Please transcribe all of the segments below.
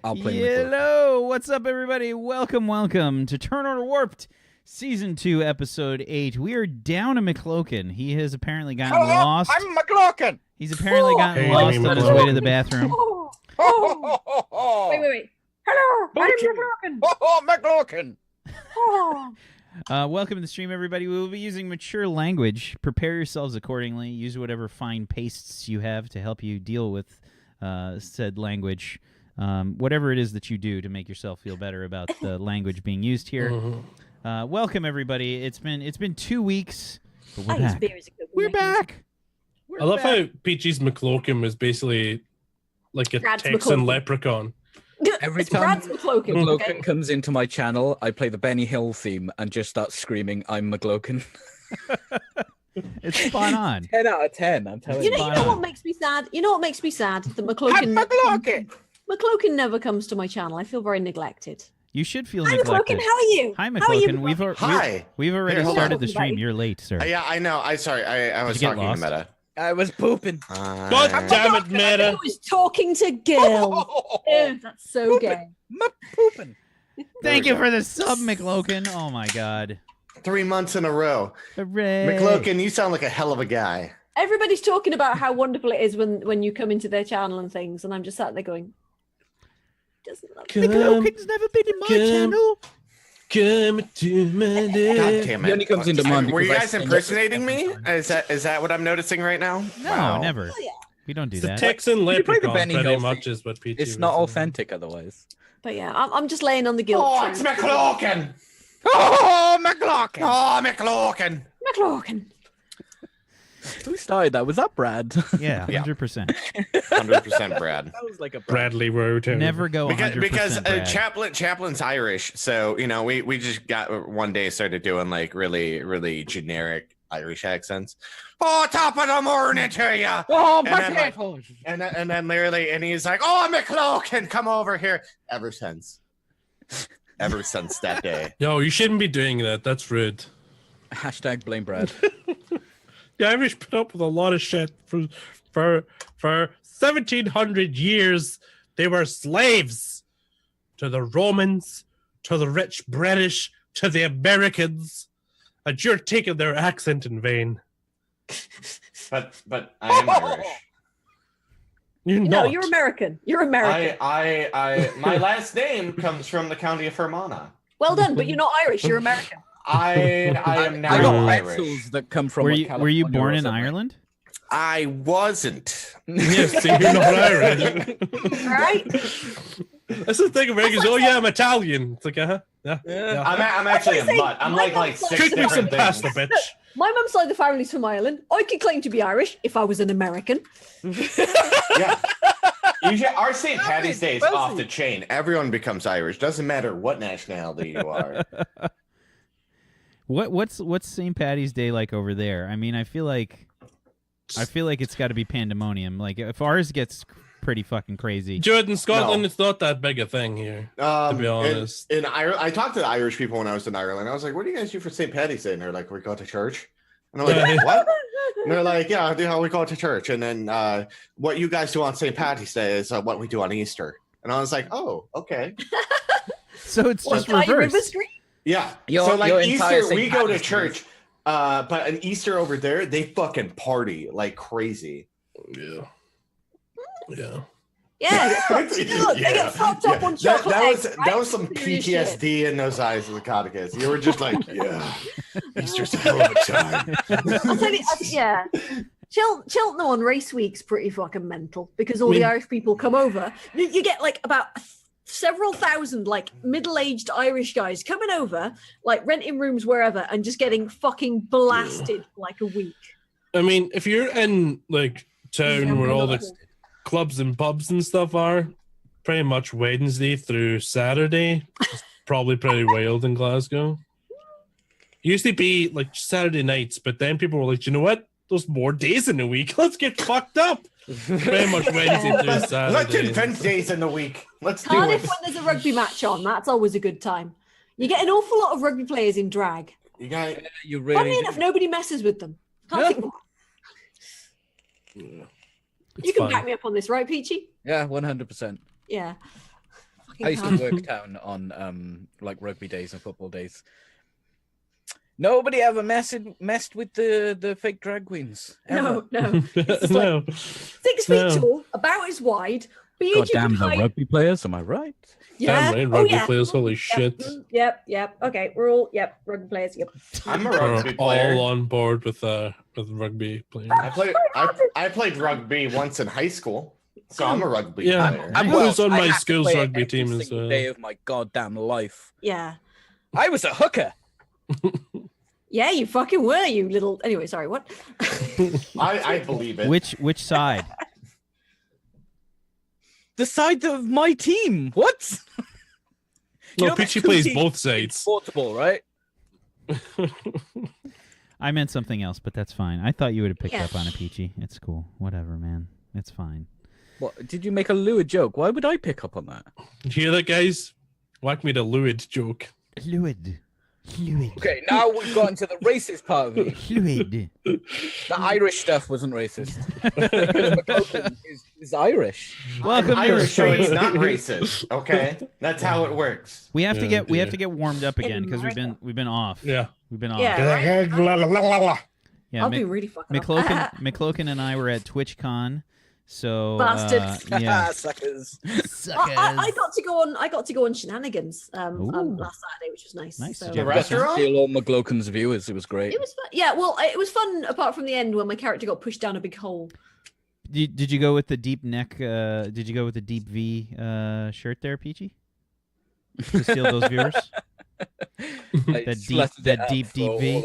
I'll play Hello, what's up, everybody? Welcome to Turn Order Warped, Season 2, Episode 8. We are down to McLoken. He has apparently gotten lost. I'm McLoken. He's apparently gotten lost on his way to the bathroom. Wait. Hello, I'm McLoken. McLoken. Welcome to the stream, everybody. We will be using mature language. Prepare yourselves accordingly. Use whatever fine pastes you have to help you deal with said language. Whatever it is that you do to make yourself feel better about the language being used here. Welcome, everybody. It's been 2 weeks, but we're back. We're back. I love how Peachy's McLoken was basically like a Brad's Texan McLoken. leprechaun. Every It's time Brad's McLoken. McLoken comes into my channel, I play the Benny Hill theme and just start screaming, "I'm McLoken." It's spot on. 10 out of 10, I'm telling You you. know what makes me sad? You know what makes me sad? That I'm McLoken McLoken. never comes to my channel. I feel very neglected. You should feel Hi, neglected. McLoken. How are you? Hi, How are you, McLoken. Hi. We've already Here, hold started on. the stream. You're late, sir. Yeah, I know. I was Did you get talking to lost? Meta. I was pooping. God damn it, I Meta. was talking to girls. Ew, that's so gay. Pooping. Thank we you go. for the sub, McLoken. Oh my God. 3 months in a row. Hooray. McLoken, you sound like a hell of a guy. Everybody's talking about how wonderful it is when you come into their channel and things, and I'm just sat there going, doesn't love me. McLoken's never been in my channel. Come to my God damn it. He only comes into mine Were you because I guys stand up impersonating every me? time. Is that what I'm noticing right now? No, Wow. never. Oh, yeah. We don't do It's a that. Texan You play the leprechaun, Benny pretty Hill much thing. is what Peachy It's not was authentic otherwise. But yeah, I'm just laying on the guilt. Oh, trip. it's McLoken. Oh, McLoken. Oh, McLoken. McLoken. Who started that? Was that Brad? Yeah, Yeah. 100%. 100% Brad. That was like a Brad. Bradley Road. Never go 100% Because Brad. Chaplin's Irish, so we just got one day started doing like really generic Irish accents. Oh, top of the morning to you. Oh, And then, like, and then literally, and he's like, "Oh, McLoken, come over here." Ever since that day. Yo, you shouldn't be doing that. That's rude. Hashtag blame Brad. The Irish put up with a lot of shit for 1700 years. They were slaves to the Romans, to the rich British, to the Americans, and you're taking their accent in vain. But I am Irish. You're No, not. you're American. You're American. I my last name comes from the county of Fermanagh. Well done, but you're not Irish. You're American. I am now I got Irish. pretzels that come from. Were like, you California born or in something. Ireland? I wasn't. Yes, so you're not Irish. Right? That's the thing. Americans. Oh yeah, I'm Italian. It's like yeah. I'm actually a saying, mutt. I'm my like mom's six Cook me some different pasta, things. bitch. My mum's side of the family's from Ireland. I could claim to be Irish if I was an American. Yeah. Our St. Patty's Day is Wealthy. off the chain. Everyone becomes Irish. Doesn't matter what nationality you are. What's St. Patty's Day like over there? I mean, I feel like it's got to be pandemonium. Like if ours gets pretty fucking crazy. Jordan, Scotland, No. It's not that big a thing here. To be honest. in Ireland, I talked to the Irish people when I was in Ireland. I was like, "What do you guys do for St. Patty's Day?" And they're like, "We go to church." And I'm like, "What?" And they're like, "Yeah, we go to church." And then what you guys do on St. Patty's Day is what we do on Easter. And I was like, "Oh, okay." So it's just Like River reversed. Street. Yeah. Your So like entire Easter, St. we go to Patty's Day. church, but an Easter over there, they fucking party like crazy. Yeah. Yeah, they get fucked up on chocolate eggs, right? That was some Serious shit. PTSD in those eyes of the Coticus. You were just like, yeah, Easter's a hell of a time. I'll tell you, yeah. Cheltenham on race week's pretty fucking mental because all the Irish people come over. You get like about several thousand like middle-aged Irish guys coming over, like renting rooms wherever and just getting fucking blasted for like a week. I mean, if you're in like town where all the clubs and pubs and stuff are, pretty much Wednesday through Saturday, it's probably pretty wild in Glasgow. It used to be like Saturday nights, but then people were like, you know what? There's more days in the week. Let's get fucked up. Pretty much Wednesday through Let's Saturday. invent days in the week. Let's do Cardiff it. when there's a rugby match on, that's always a good time. You get an awful lot of rugby players in drag. You got You Funnily really enough, nobody messes with them. Can't Yeah. think why. You can back me up on this, right, Peachy? Yeah, 100%. Yeah. I used to work down on like rugby days and football days. Nobody ever messed with the fake drag queens. Ever. No. It's just No. like 6 feet tall, about as wide. God damn the height. rugby players, am I right? Yeah. Damn right, rugby players, holy shit. Yep. Okay, we're all rugby players. Yep. I'm a We're rugby player. all on board with rugby players. I played rugby once in high school, so I'm a rugby Yeah. player. I was on I my had to school's play it rugby every team as single well. day of my goddamn life. Yeah. I was a hooker. Yeah, you fucking were, you little. Anyway, sorry. What? I believe it. Which side? The side of my team. What? No, there's Peachy two plays teams. both It's sides. portable, right? I meant something else, but that's fine. I thought you would have picked Yeah. up on it, Peachy. It's cool. Whatever, man. It's fine. What? Did you make a lure joke? Why would I pick up on that? You hear that, guys? Whack me the Lewid joke. Fluid. Okay, now we've gotten to the racist part of me. Fluid. The Irish stuff wasn't racist. Because McLaughlin is Irish. Welcome to the Irish, so it's stream. not racist. Okay, that's how it works. We have to Yeah, get warmed up again because we've been off. Yeah. We've been off. Yeah. Yeah, I'll be really fucking. McClokin and I were at TwitchCon, so Bastards. yeah, Suckers. suckers. I got to go on. I got to go on shenanigans Ooh. last Saturday, which was nice. Nice. So, Did you The have a good time? restaurant? Steal all McLaughlin's viewers. It was great. it was fun. Yeah, well, it was fun apart from the end when my character got pushed down a big hole. Did you go with the deep neck? Did you go with the deep V shirt there, Peachy? To steal those viewers? That deep V.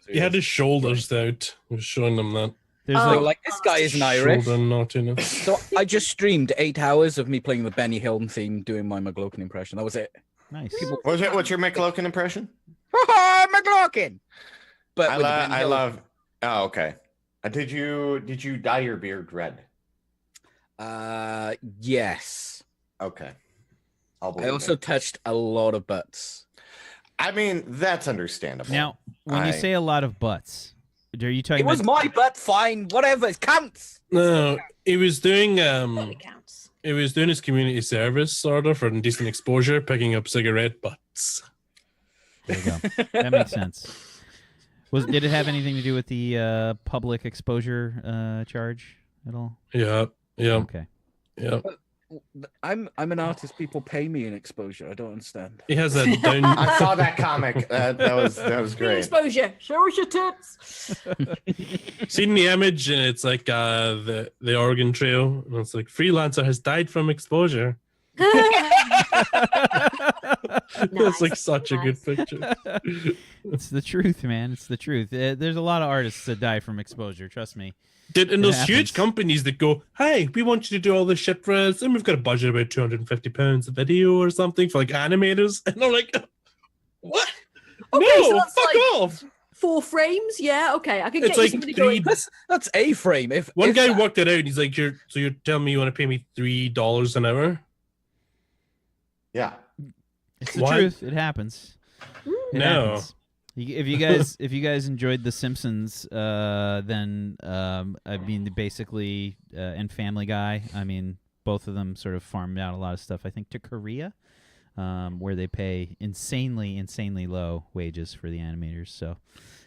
He had his shoulders out. I was showing them that. There's Oh. Like this guy isn't Irish. Shoulder naughtiness. So I just streamed 8 hours of me playing the Benny Hill theme, doing my McLaughlin impression. That was it. nice. What's your McLaughlin impression? McLaughlin. But I with the Benny Hill- love. Oh, okay. Did you dye your beard red? Yes. Okay. I'll I believe also it. touched a lot of butts. I mean, that's understandable. Now, when you say a lot of butts, are you talking It was about? my butt. Fine, whatever. It counts. No, he was doing It counts. he was doing his community service sort of for decent exposure, picking up cigarette butts. There you go. That makes sense. Did it have anything to do with the public exposure charge at all? Yeah, yeah, Okay. yeah. I'm an artist. People pay me in exposure. I don't understand. He has that down. I saw that comic. That was Free great. exposure. Show us your tits. Seen the image, and it's like the Oregon Trail, and it's like freelancer has died from exposure. That's like such a good picture. It's the truth, man. It's the truth. There's a lot of artists that die from exposure. Trust me. And It those happens. huge companies that go, "Hey, we want you to do all this shit for us, and we've got a budget of about £250 a video or something for like animators," and I'm like, "What? Okay, no, so that's fuck like- off!" 4 frames. Yeah. Okay. I could It's get you like somebody three- going. That's a frame. If One if guy that- worked it out. And he's like, "You're telling me you want to pay me $3 an hour?" Yeah. It's the Why- truth. It happens. It No. happens. If you guys enjoyed The Simpsons, then I mean basically and Family Guy. I mean both of them sort of farmed out a lot of stuff. I think to Korea, where they pay insanely low wages for the animators. So,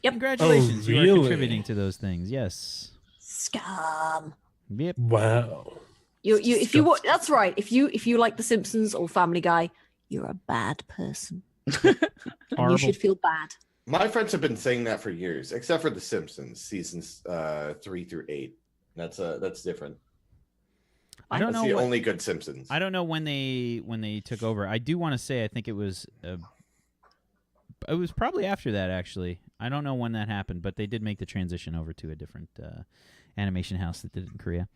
Yep. congratulations, Oh, you are really? contributing to those things. Yes. Scum. Yep. Wow. You if you wa- that's right. If you like The Simpsons or Family Guy, you're a bad person. And you Horrible. should feel bad. My friends have been saying that for years, except for The Simpsons seasons 3 through 8. That's different. I don't That's know the what- only good Simpsons. I don't know when they took over. I do want to say I think it was probably after that actually. I don't know when that happened, but they did make the transition over to a different animation house that did it in Korea.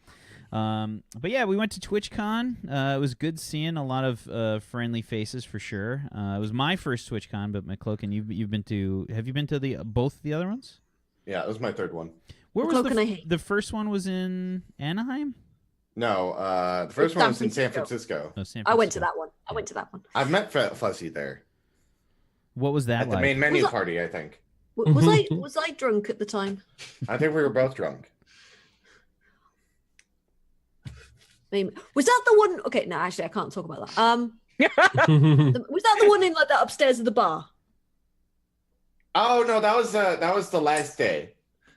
But yeah, we went to TwitchCon. It was good seeing a lot of friendly faces for sure. It was my first TwitchCon, but McClokin, you've been to? Have you been to both the other ones? Yeah, it was my third one. Where was McClokin I hate. the first one? Was in Anaheim? No, the first one was in San Francisco. Francisco. No, San I went to Francisco. that one. I've met Fuzzy there What was that at the like? main menu Was that- party, I think. Was I drunk at the time? I think we were both drunk. Was that the one? Okay, no, actually, I can't talk about that. Was that the one in like that upstairs of the bar? Oh no, that was the last day.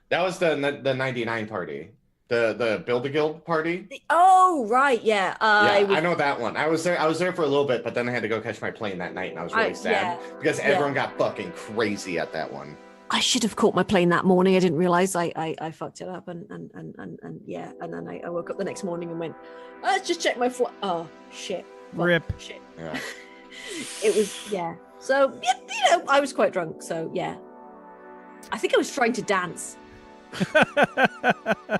That was the 99 party. The Build a Guild party. Oh right, yeah. I know that one. I was there for a little bit, but then I had to go catch my plane that night, and I was really sad because everyone got fucking crazy at that one. I should have caught my plane that morning. I didn't realize I fucked it up, and then I woke up the next morning and went, let's just check my flight. Oh shit. Rip. Shit. Yeah. It was So I was quite drunk. So yeah, I think I was trying to dance.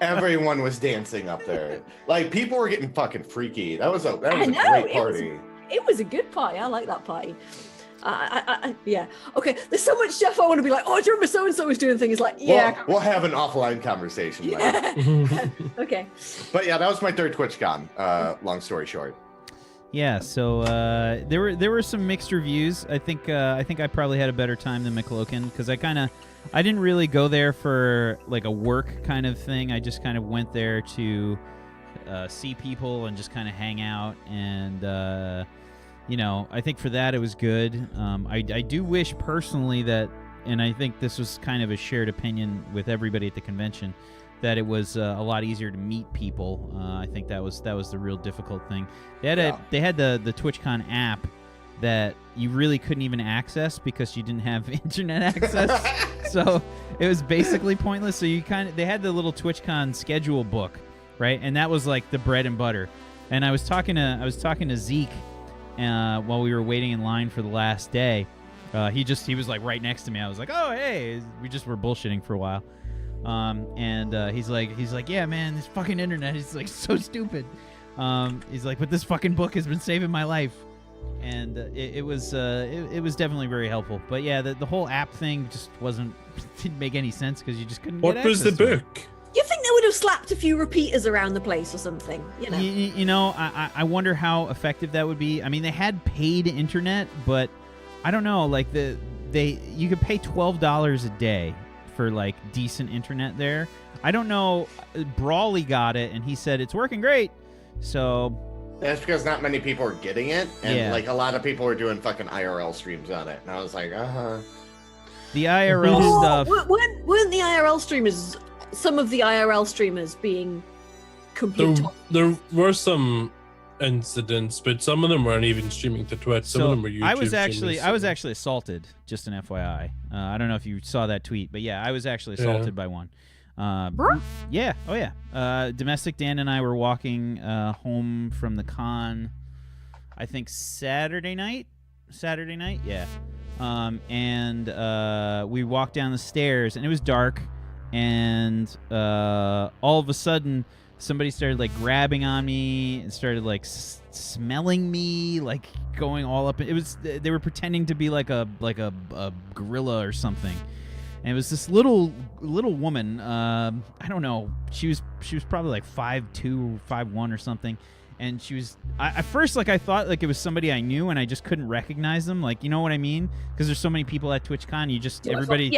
Everyone was dancing up there. Like people were getting fucking freaky. That was a great party. It was a good party. I like that party. Yeah. Okay. There's so much stuff I want to be like. Oh, do you remember so and so was doing things like? Yeah. We'll have an offline conversation. Yeah. Okay. But yeah, that was my third TwitchCon. Long story short. Yeah. So there were some mixed reviews. I think I probably had a better time than McLokin because I didn't really go there for like a work kind of thing. I just kind of went there to see people and just kind of hang out and. I think for that it was good. I do wish personally that, and I think this was kind of a shared opinion with everybody at the convention, that it was a lot easier to meet people. I think that was the real difficult thing. They had the TwitchCon app that you really couldn't even access because you didn't have internet access. So it was basically pointless. So they had the little TwitchCon schedule book, right? And that was like the bread and butter. And I was talking to Zeke. While we were waiting in line for the last day, he was like right next to me. I was like, oh hey, we just were bullshitting for a while, and he's like, yeah man, this fucking internet is like so stupid. He's like, but this fucking book has been saving my life, and it was definitely very helpful. But yeah, the whole app thing just didn't make any sense because you just couldn't. What was the book? You think they would have slapped a few repeaters around the place or something? I wonder how effective that would be. I mean, they had paid internet, but I don't know. Like you could pay $12 a day for like decent internet there. I don't know. Brawley got it, and he said it's working great. So that's because not many people are getting it, and like a lot of people are doing fucking IRL streams on it. And I was like, The IRL stuff. Weren't the IRL streamers? Some of the IRL streamers being completely. There were some incidents, but some of them weren't even streaming to Twitch. Some of them were YouTube. I was actually assaulted. Just an FYI. I don't know if you saw that tweet, but yeah, I was actually assaulted by one. Yeah. Oh yeah. Domestic Dan and I were walking home from the con. I think Saturday night. Yeah. And we walked down the stairs, and it was dark. And all of a sudden, somebody started like grabbing on me and started like smelling me, like going all up. They were pretending to be like a gorilla or something. And it was this little woman. I don't know. She was probably like 5'2", 5'1" or something. And she was at first like I thought like it was somebody I knew, and I just couldn't recognize them. Like, you know what I mean? Because there's so many people at TwitchCon, you just everybody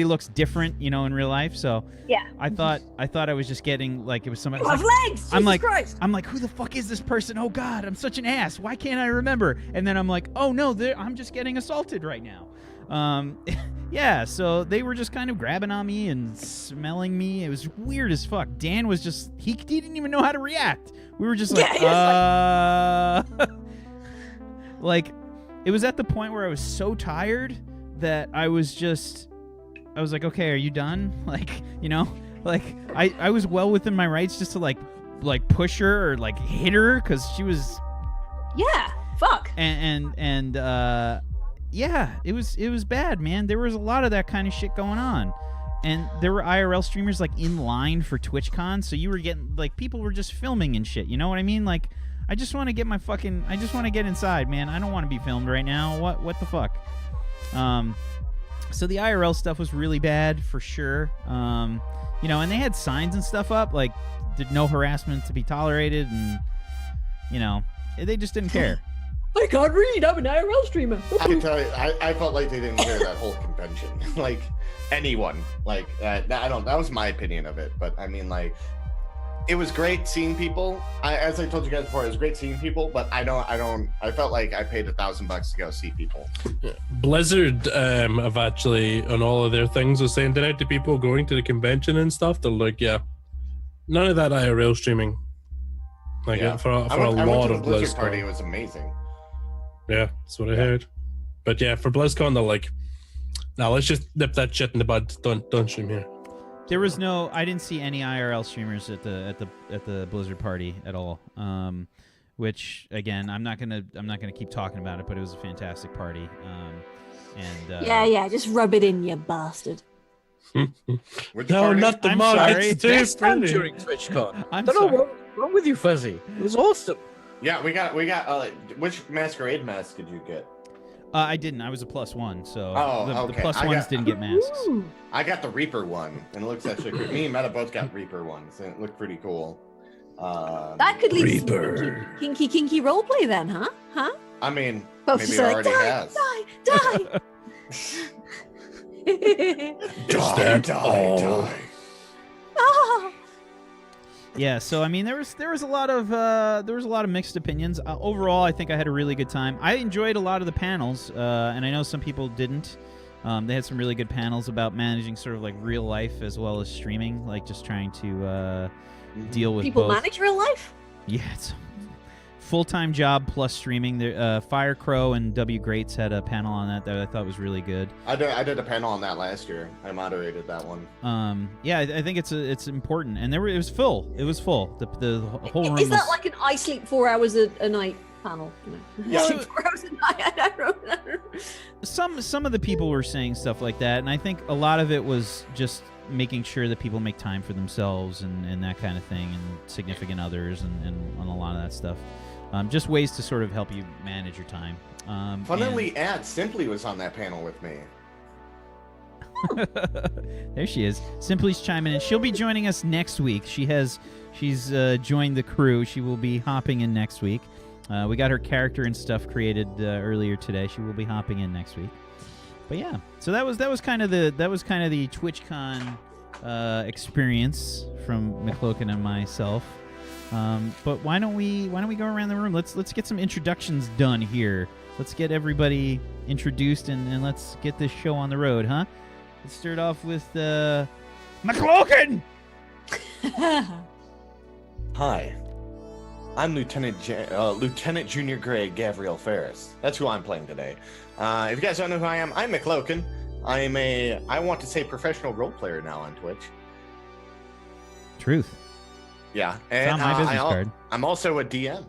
looks different, in real life. So yeah, I thought I was just getting like it was somebody. You have legs. Jesus Christ. I'm like, who the fuck is this person? Oh God, I'm such an ass. Why can't I remember? And then I'm like, oh no, I'm just getting assaulted right now. Yeah, so they were just kind of grabbing on me and smelling me. It was weird as fuck. Dan was just, he didn't even know how to react. We were just like, like, it was at the point where I was so tired that I was like, okay, are you done? Like, like I was well within my rights just to like push her or like hit her because she was. Yeah, fuck. And yeah, it was bad, man. There was a lot of that kind of shit going on. And there were IRL streamers like in line for TwitchCon, so you were getting like people were just filming and shit. You know what I mean? Like I just want to get inside, man. I don't want to be filmed right now. What the fuck? So the IRL stuff was really bad for sure. And they had signs and stuff up like did no harassment to be tolerated, and they just didn't care. I can't read. I'm an IRL streamer. I can tell you, I felt like they didn't hear that whole convention. Like anyone, like that was my opinion of it. But I mean, like it was great seeing people. As I told you guys before, it was great seeing people, but I felt like I paid $1,000 to go see people. Blizzard have actually, on all of their things, are sending out to people going to the convention and stuff. They're like, yeah, none of that IRL streaming. Like for a I went lot to of the Blizzard BlizzCon. party. It was amazing. Yeah, that's what I heard. But yeah, for BlizzCon, they're like, now let's just nip that shit in the bud. Don't stream here. There was no. I didn't see any IRL streamers at the Blizzard party at all. Which again, I'm not gonna keep talking about it, but it was a fantastic party. Yeah, just rub it in, you bastard. Which No, party? not the I'm mug. sorry. It's too Best time pretty. during TwitchCon. I'm Don't know sorry. what's wrong with you, Fuzzy. It was awesome. Yeah, we got. Which masquerade mask did you get? I didn't. I was a +1, so Oh, the okay. plus I ones got- didn't get masks. Ooh. I got the Reaper one, and it looks actually cool. Me and Meta both got Reaper ones, and it looked pretty cool. That could lead Reaper. to some kinky roleplay then, huh? Huh? I mean, Folks maybe just it like, already die, has. die. Die. Ah. Yeah, so I mean, there was a lot of mixed opinions. Overall, I think I had a really good time. I enjoyed a lot of the panels, and I know some people didn't. They had some really good panels about managing sort of like real life as well as streaming, like just trying to deal with People both. manage real life? Yeah, it's a full-time job plus streaming. There, Fire Crow and W Greats had a panel on that I thought was really good. I did a panel on that last year. I moderated that one. Yeah, I think it's important, and it was full. It was full. The whole room Is that was. like an I sleep 4 hours a night panel? Yeah. I sleep 4 hours a night. I don't know. Some of the people were saying stuff like that, and I think a lot of it was just making sure that people make time for themselves and that kind of thing, and significant others, and a lot of that stuff. Just ways to sort of help you manage your time. Funnily, Simply was on that panel with me. There she is. Simply's chiming in. She'll be joining us next week. She's joined the crew. She will be hopping in next week. We got her character and stuff created earlier today. She will be hopping in next week. But yeah, so that was kind of the TwitchCon experience from McCloken and myself. But why don't we go around the room? Let's get some introductions done here. Let's get everybody introduced and let's get this show on the road, huh? Let's start off with McCloken. Hi, I'm Lieutenant Junior Grade Gavriel Ferris. That's who I'm playing today. If you guys don't know who I am, I'm McCloken. I want to say professional role player now on Twitch. Truth. Yeah, It's and on my business card. I'm also a DM.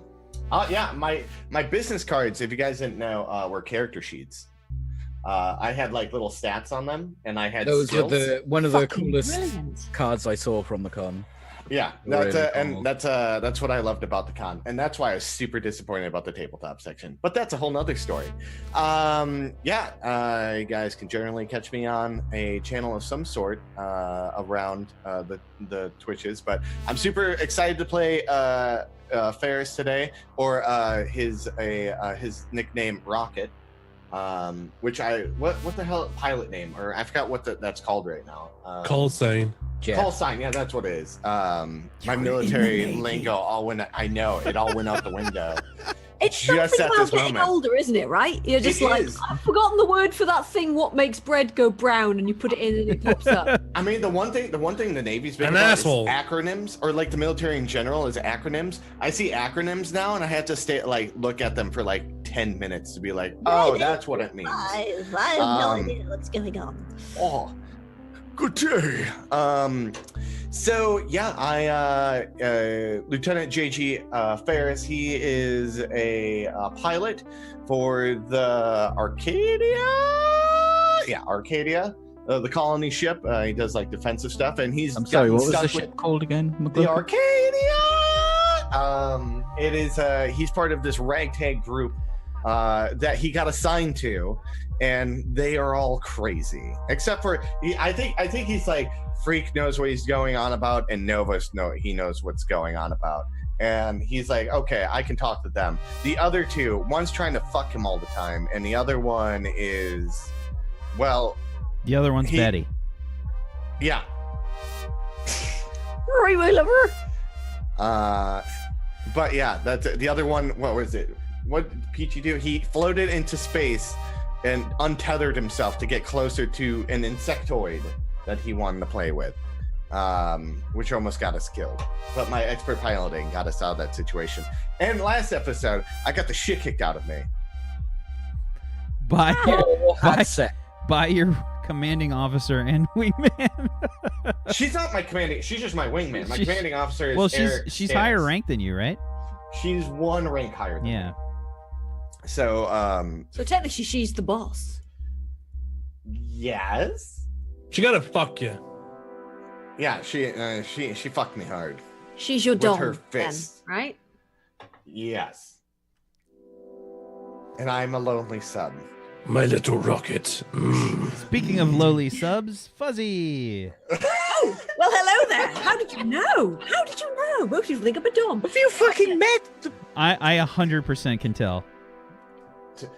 Yeah, my business cards, if you guys didn't know, were character sheets. I had like little stats on them, and I had Those skills. were one of the Fucking coolest brilliant. cards I saw from the con. Yeah, Really cool. that's what I loved about the con, and that's why I was super disappointed about the tabletop section. But that's a whole nother story. You guys can generally catch me on a channel of some sort around the Twitches. But I'm super excited to play Ferris today, or his nickname Rocket. Which what the hell pilot name, or I forgot what that's called right now. Call sign. Call sign, yeah, that's what it is. My military lingo all went. I know it all went out the window. It's Just something at about this getting moment. older, isn't it? Right? You're just It like, is. I've forgotten the word for that thing. What makes bread go brown? And you put it in, and it pops up. I mean, the one thing the Navy's big An about asshole. is acronyms, or like the military in general is acronyms. I see acronyms now, and I have to look at them for like 10 minutes to be like, oh, that's what it means. I have no idea what's going on. Oh, good day. So yeah, Lieutenant JG Ferris. He is a pilot for the Arcadia. Yeah, Arcadia, the colony ship. He does like defensive stuff, and he's. I'm sorry, gotten what was stuck the with ship called again? The McCloken? Arcadia. It is. He's part of this ragtag group that he got assigned to, and they are all crazy except for I think he's like Freak knows what he's going on about, and Novus he knows what's going on about, and he's like, okay, I can talk to them. The other two, one's trying to fuck him all the time, and the other one is, well, The other one's He- Betty. yeah. Right, my lover. But yeah, that's the other one. What was it? What did Peachy do? He floated into space and untethered himself to get closer to an insectoid that he wanted to play with, which almost got us killed. But my expert piloting got us out of that situation. And last episode, I got the shit kicked out of me. By your commanding officer and wingman. She's not my commanding. She's just my wingman. My commanding officer is she's higher ranked than you, right? She's one rank higher than me. So So technically, she's the boss. Yes. She gotta fuck you. Yeah, she fucked me hard. She's your With dom, her then, fist. right? Yes. And I'm a lonely sub. My little rocket. Speaking of lowly subs, Fuzzy. Oh, well, hello there. How did you know? How did you know? Most people think I'm a dom. Have you fucking met? I 100% can tell.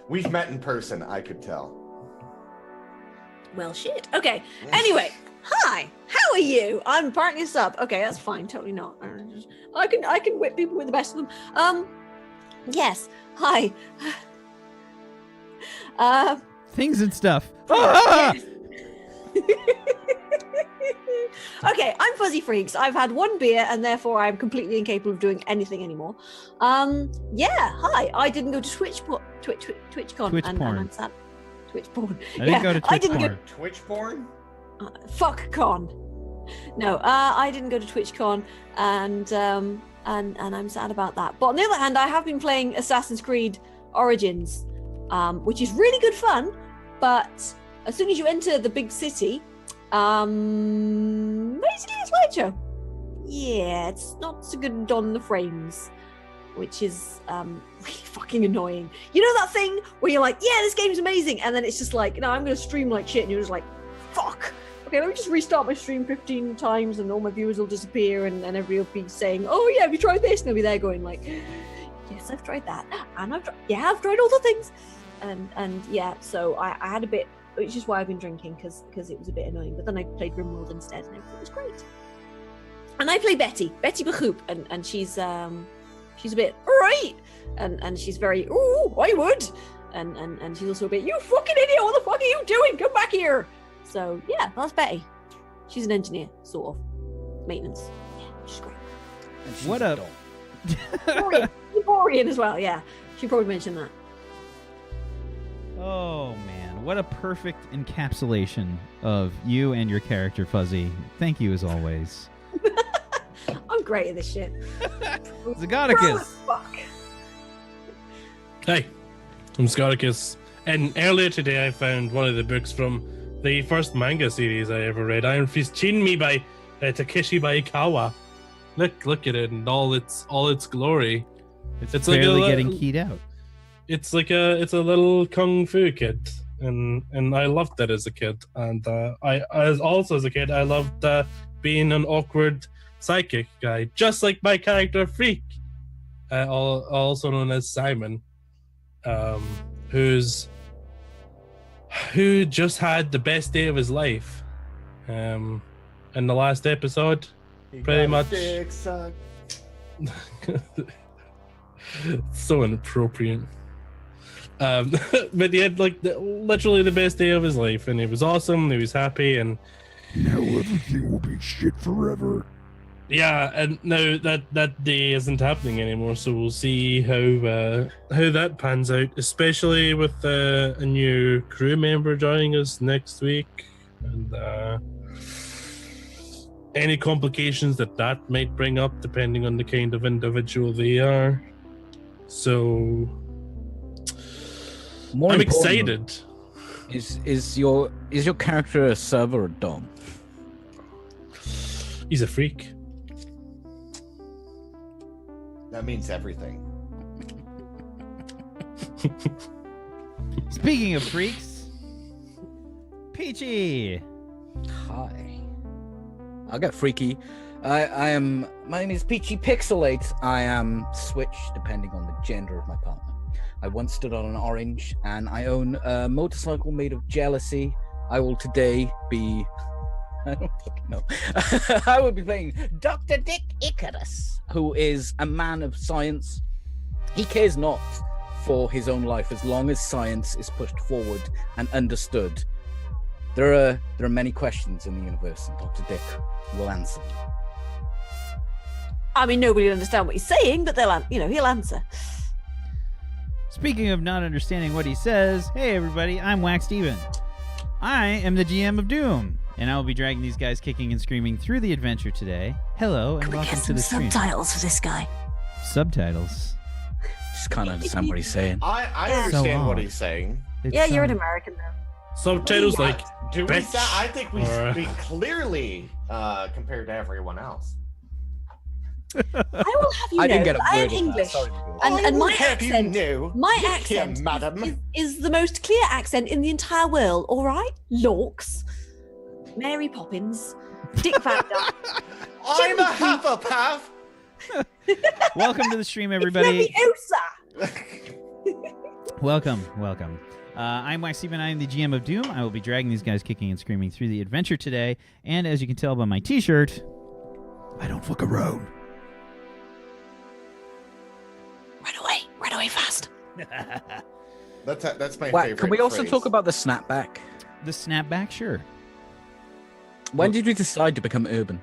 We've met in person, I could tell. Well, shit. Okay. Anyway, hi. How are you? I'm apparently a sub. Okay, that's fine. Totally not. I can whip people with the best of them. Yes. Hi. Things and stuff. Yes. Okay, I'm Fuzzy Freaks. I've had one beer and therefore I'm completely incapable of doing anything anymore. Yeah, hi. I didn't go to TwitchCon. Twitch and porn. I'm sad. Twitch porn. I didn't go to Twitch porn. Twitch porn? Fuck con. No, I didn't go to TwitchCon and I'm sad about that. But on the other hand, I have been playing Assassin's Creed Origins, which is really good fun, but as soon as you enter the big city, basically a slideshow. Yeah, it's not so good on the frames, which is really fucking annoying. You know that thing where you're like, yeah, this game's amazing, and then it's just like, no, I'm gonna stream like shit, and you're just like, fuck. Okay, let me just restart my stream 15 times and all my viewers will disappear and everybody will be saying, oh yeah, have you tried this? And they'll be there going like, yes, I've tried that. And I've tried all the things. And yeah, so I had a bit, which is why I've been drinking, because it was a bit annoying. But then I played Rimworld instead and everything was great. And I play Betty Bahoop, and she's a bit, all right. And she's very, ooh, I would. And she's also a bit, you fucking idiot, what the fuck are you doing? Come back here. So yeah, that's Betty. She's an engineer, sort of. Maintenance. Yeah, she's great. And she's What a- dog. Borean as well, yeah. She probably mentioned that. Oh man, what a perfect encapsulation of you and your character, Fuzzy. Thank you as always. I'm great at this shit. Zagonicus. Fuck. Hi, I'm Scoticus. And earlier today I found one of the books from the first manga series I ever read, Iron Fist Chinmi by Takeshi Baikawa. Look at it in all its glory. It's barely getting keyed out. It's a little kung fu kid, and I loved that as a kid. And I also as a kid I loved being an awkward psychic guy, just like my character Freak, also known as Simon, who just had the best day of his life. In the last episode, pretty much. So inappropriate. But he had literally the best day of his life, and it was awesome. He was happy, and now everything will be shit forever. yeah, and now that day isn't happening anymore. So we'll see how that pans out, especially with a new crew member joining us next week, and any complications that might bring up depending on the kind of individual they are. So More I'm importantly, excited. Is your character a sub or a dom? He's a freak. That means everything. Speaking of freaks, Peachy. Hi. I'll get freaky. My name is Peachy Pixelate. I am switch depending on the gender of my partner. I once stood on an orange, and I own a motorcycle made of jealousy. I will today be I don't fucking know. I would be playing Dr. Dick Icarus, who is a man of science. He cares not for his own life as long as science is pushed forward and understood. There are many questions in the universe, and Dr. Dick will answer them. I mean, nobody will understand what he's saying, but he'll answer. Speaking of not understanding what he says, hey everybody, I'm Wax Steven. I am the GM of Doom, and I will be dragging these guys kicking and screaming through the adventure today. Hello, and welcome to the stream. Subtitles for this guy. Subtitles? Just can't understand what he's saying. I understand what he's saying. Yeah, you're an American now. Subtitles like Do we bitch, I think we or- speak clearly compared to everyone else. I will have you I know, didn't get a I am word of that. English, Sorry. and my Have you accent, know, my look here, accent madam. is the most clear accent in the entire world. All right, Lorks, Mary Poppins, Dick Van Dyke. I'm a Hufflepuff. Welcome to the stream, everybody. Leviosa. Welcome. I'm Wax Steven. I am the GM of Doom. I will be dragging these guys kicking and screaming through the adventure today. And as you can tell by my t-shirt, I don't fuck around. Run away fast. That's my Wow, favorite. can we also phrase. talk about the snapback? the snapback, sure. When did you decide to become urban?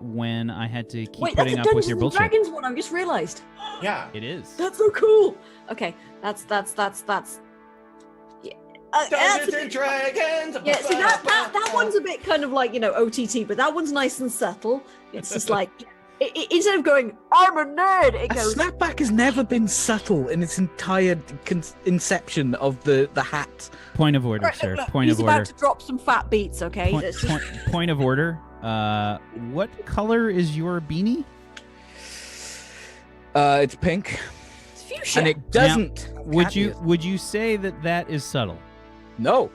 When I had to keep Wait, that's putting a up with Dungeons your and bullshit. Dragons one. I've just realised. Yeah. It is. That's so cool. Okay, that's. Yeah. That's a Dungeons and bit- Dragons. Yeah, see that one's a bit kind of like, OTT, but that one's nice and subtle. It's just like instead of going, I'm a nerd, it A goes. snapback has never been subtle in its entire inception of the hat. Point of order, Right, sir. look, Point he's of about order. to drop some fat beats. Okay, Point, That's just- point of order. What color is your beanie? It's pink, it's fuchsia. and it doesn't. Would you say that is subtle? No,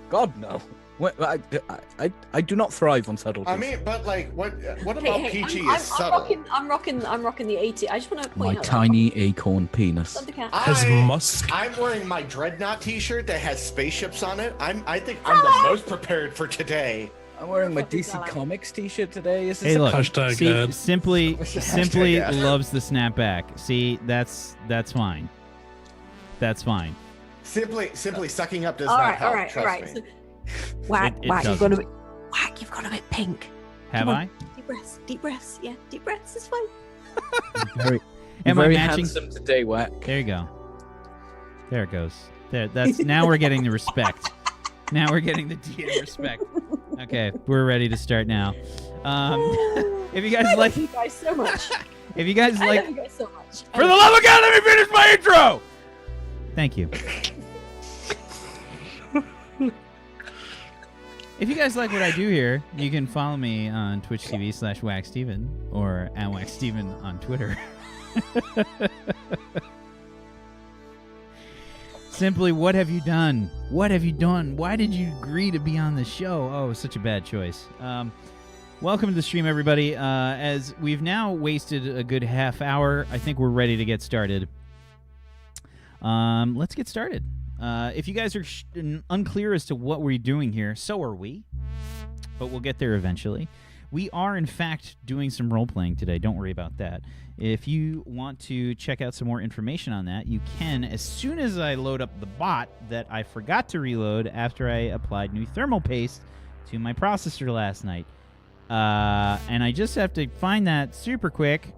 God no. I do not thrive on subtlety. I mean, but like, what about Hey, Peachy I'm is subtle? I'm rocking the 80. I just want to point my out tiny acorn penis. Thundercat. His I- musk. I'm wearing my Dreadnought T-shirt that has spaceships on it. I think I'm the most prepared for today. I'm wearing my Fucking DC hell. Comics T-shirt today. Is this Hey, a look. Hashtag See, ad. simply Hashtag ad. loves the snapback. See, that's fine. That's fine. Simply sucking up does All not right, help. all right, all Trust right. me. So, whack, It whack. You've doesn't. got a bit. Whack. You've got a bit pink. Have Come on. I? Deep breaths. Deep breaths. Yeah, deep breaths is fine. very, Am I very matching? handsome today, Whack? There you go. There it goes. There. That's now we're getting the respect. Now we're getting the DM respect. Okay, we're ready to start now. If you guys I like, love you guys so much. if you guys I like, love you guys so much. for the love of God, let me finish my intro. Thank you. If you guys like what I do here, you can follow me on Twitch TV/WaxSteven or at WaxSteven on Twitter. Simply, what have you done? What have you done? Why did you agree to be on the show? Oh, such a bad choice. Welcome to the stream, everybody. As we've now wasted a good half hour, I think we're ready to get started. Let's get started. If you guys are unclear as to what we're doing here, so are we. But we'll get there eventually. We are, in fact, doing some role-playing today. Don't worry about that. If you want to check out some more information on that, you can as soon as I load up the bot that I forgot to reload after I applied new thermal paste to my processor last night. And I just have to find that super quick.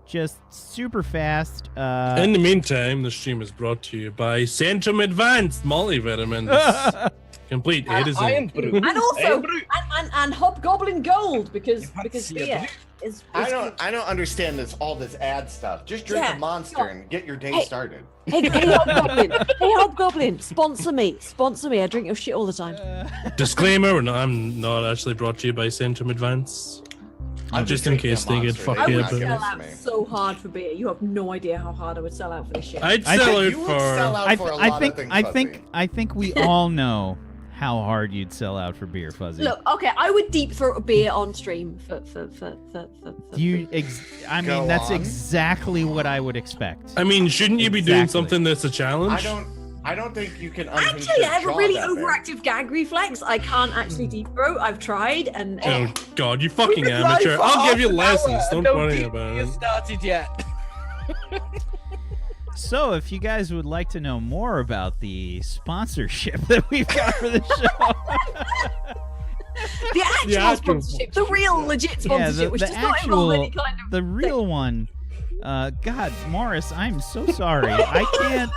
Just super fast. In the meantime, the stream is brought to you by Centrum Advanced Multivitamins. Complete A to Z. I am Brute. And also, Brute. and Hobgoblin Gold because Yeah, beer is. I don't understand all this ad stuff. Just drink Yeah, a Monster sure. and get your day Hey. started. Hey Hobgoblin! Hey Hobgoblin! Sponsor me! I drink your shit all the time. Disclaimer: I'm not actually brought to you by Centrum Advanced. I'm Just just in drinking case a they get Monster. fucked I They would up. would sell not out give it to me. so hard for beer. You have no idea how hard I would sell out for this shit. I'd I sell think out You would sell for. out for a lot of things. Fuzzy. I think we all know how hard you'd sell out for beer, Fuzzy. Look, okay, I would deep throat a beer on stream for You, free. I mean, Go that's on. exactly what I would expect. I mean, shouldn't you be doing Exactly. something that's a challenge? I don't. I don't think you can unhinge Actually, your I have a jaw really that big. overactive gag reflex. I can't actually deep throat. I've tried, and Oh God, you fucking We've been live amateur! for I'll give you half an lessons. hour, Don't no worry deep about has it. started yet. So, if you guys would like to know more about the sponsorship that we've got for the show, the actual actual sponsorship, the real legit sponsorship, which does not involve any kind of the real one. God, Morris, I'm so sorry. I can't.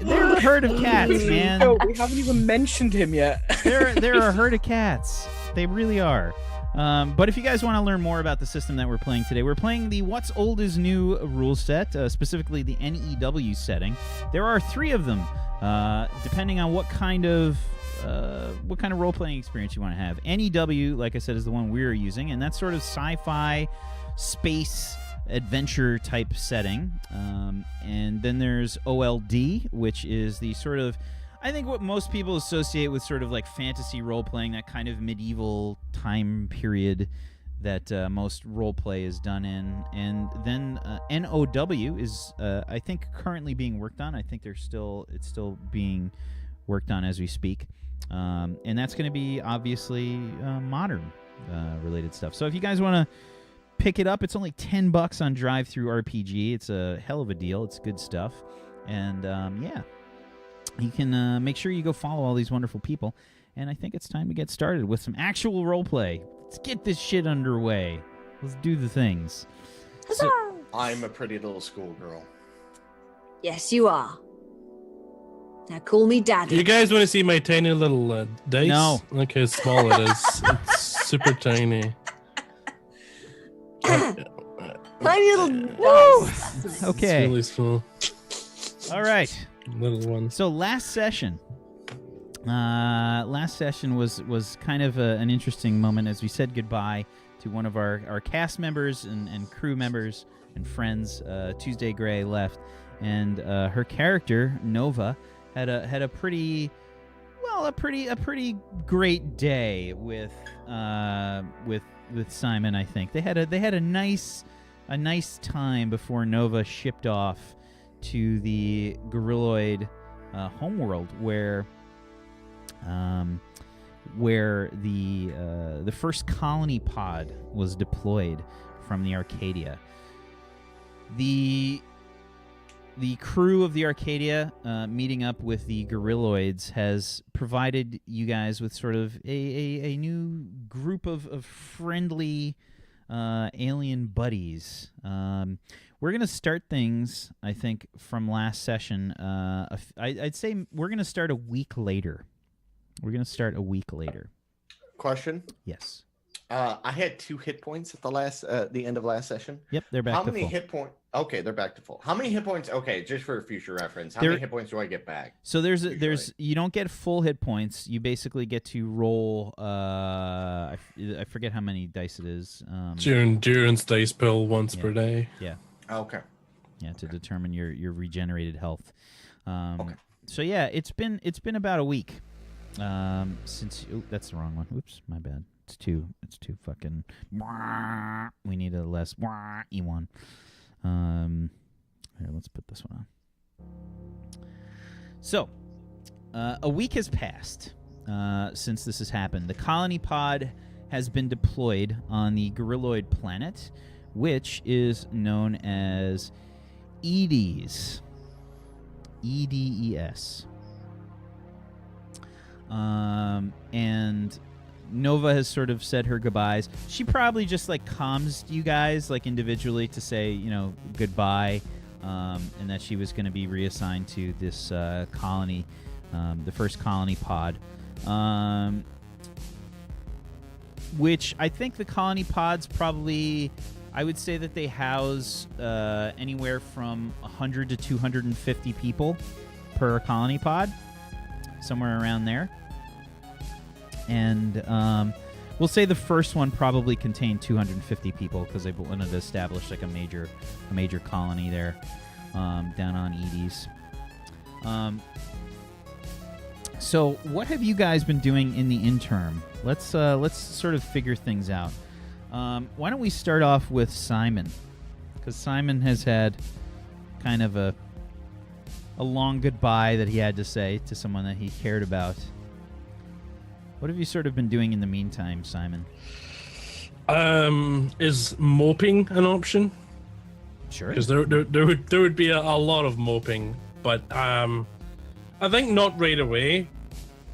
They're a herd of cats, man. No, we haven't even mentioned him yet. They're a herd of cats. They really are. But if you guys want to learn more about the system that we're playing today, we're playing the What's Old is New rule set, specifically the n.e.w setting. There are 3 of them, depending on what kind of role-playing experience you want to have. n.e.w, like I said, is the one we're using, and that's sort of sci-fi, space, adventure type setting. And then there's OLD, which is the sort of, I think, what most people associate with sort of like fantasy role-playing, that kind of medieval time period that most role-play is done in. And then n.e.w is, I think, currently being worked on. I think it's still being worked on as we speak. And that's going to be, obviously, modern related stuff. So if you guys want to pick it up, it's only $10 on Drive-Thru RPG. It's a hell of a deal. It's good stuff. And, yeah. You can make sure you go follow all these wonderful people. And I think it's time to get started with some actual roleplay. Let's get this shit underway. Let's do the things. Huzzah! I'm a pretty little schoolgirl. Yes, you are. Now call me Daddy. You guys want to see my tiny little dice? No. Look how small it is. It's super tiny. Tiny little dice. Okay. It's really small. All right. Little one. So last session was kind of an interesting moment as we said goodbye to one of our cast members and crew members and friends. Tuesday Gray left, and her character Nova had a pretty great day with Simon. I think they had a nice time before Nova shipped off to the Gorilloid homeworld, where the first colony pod was deployed from the Arcadia. The crew of the Arcadia, meeting up with the Gorilloids, has provided you guys with sort of a new group of friendly alien buddies. We're going to start things, I think, from last session. I'd say we're going to start a week later. Question? Yes. I had 2 hit points at the end of last session. Yep, they're back to full. How many hit points? Okay, they're back to full. How many hit points? Okay, just for future reference, how many hit points do I get back? So there's you don't get full hit points. You basically get to roll. I forget how many dice it is. Your endurance dice pool once per day. Yeah. Okay. Yeah, to determine your regenerated health. Okay. So yeah, it's been about a week since. Oh, that's the wrong one. Oops, my bad. It's too fucking. We need a less E1. Here, let's put this one on. So, a week has passed since this has happened. The colony pod has been deployed on the Gorilloid planet, which is known as EDES. EDES. And Nova has sort of said her goodbyes. She probably just calms you guys individually to say, goodbye, and that she was going to be reassigned to this colony, the first colony pod, which I think the colony pods probably, I would say that they house anywhere from 100 to 250 people per colony pod, somewhere around there. And we'll say the first one probably contained 250 people because they wanted to establish a major colony there down on EDES. So what have you guys been doing in the interim? Let's sort of figure things out. Why don't we start off with Simon? Because Simon has had kind of a a long goodbye that he had to say to someone that he cared about. What have you sort of been doing in the meantime, Simon? Is moping an option? Sure. Because there would be a lot of moping, but I think not right away.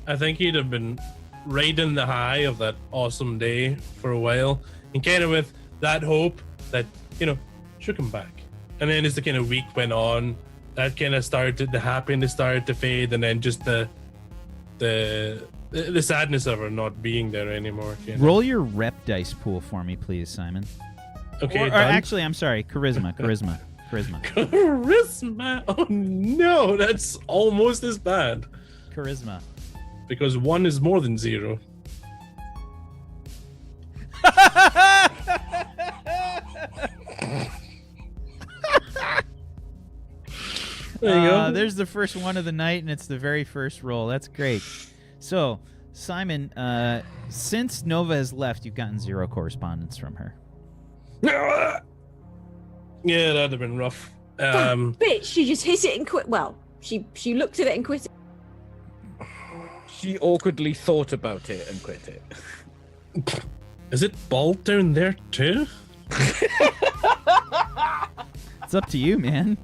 I think he'd have been riding the high of that awesome day for a while, and kind of with that hope that she'll come back. And then as the kind of week went on, that kind of started, the happiness started to fade, and then just the sadness of her not being there anymore. Roll your rep dice pool for me, please, Simon. Okay. Or actually, I'm sorry, charisma. Charisma. Oh no, that's almost as bad. Charisma. Because 1 is more than 0. There you go. There's the first one of the night, and it's the very first roll. That's great. So, Simon, since Nova has left, you've gotten 0 correspondence from her. Yeah, that'd have been rough. Bitch, she just hit it and quit. Well, she looked at it and quit it. She awkwardly thought about it and quit it. Is it bald down there too? It's up to you, man.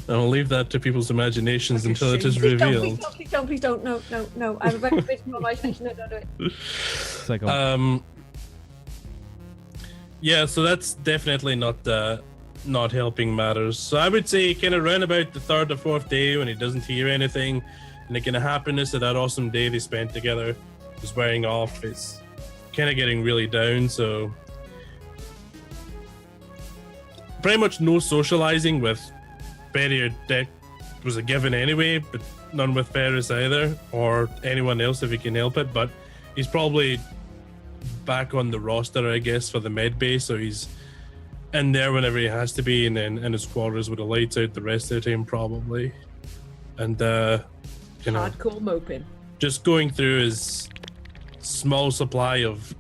I'll leave that to people's imaginations until it is revealed. Please don't. No. I have a very physical imagination. No, don't do it. It's like yeah, so that's definitely not helping matters. So I would say kind of round about the 3rd or 4th day when he doesn't hear anything, and the kind of happiness of that awesome day they spent together is wearing off. It's kind of getting really down, so pretty much no socializing with Betty or Dick was a given anyway, but none with Ferris either, or anyone else if he can help it. But he's probably back on the roster, I guess, for the med bay, so he's in there whenever he has to be, and then in his quarters with the lights out the rest of the time probably. And hardcore moping. Just going through his small supply of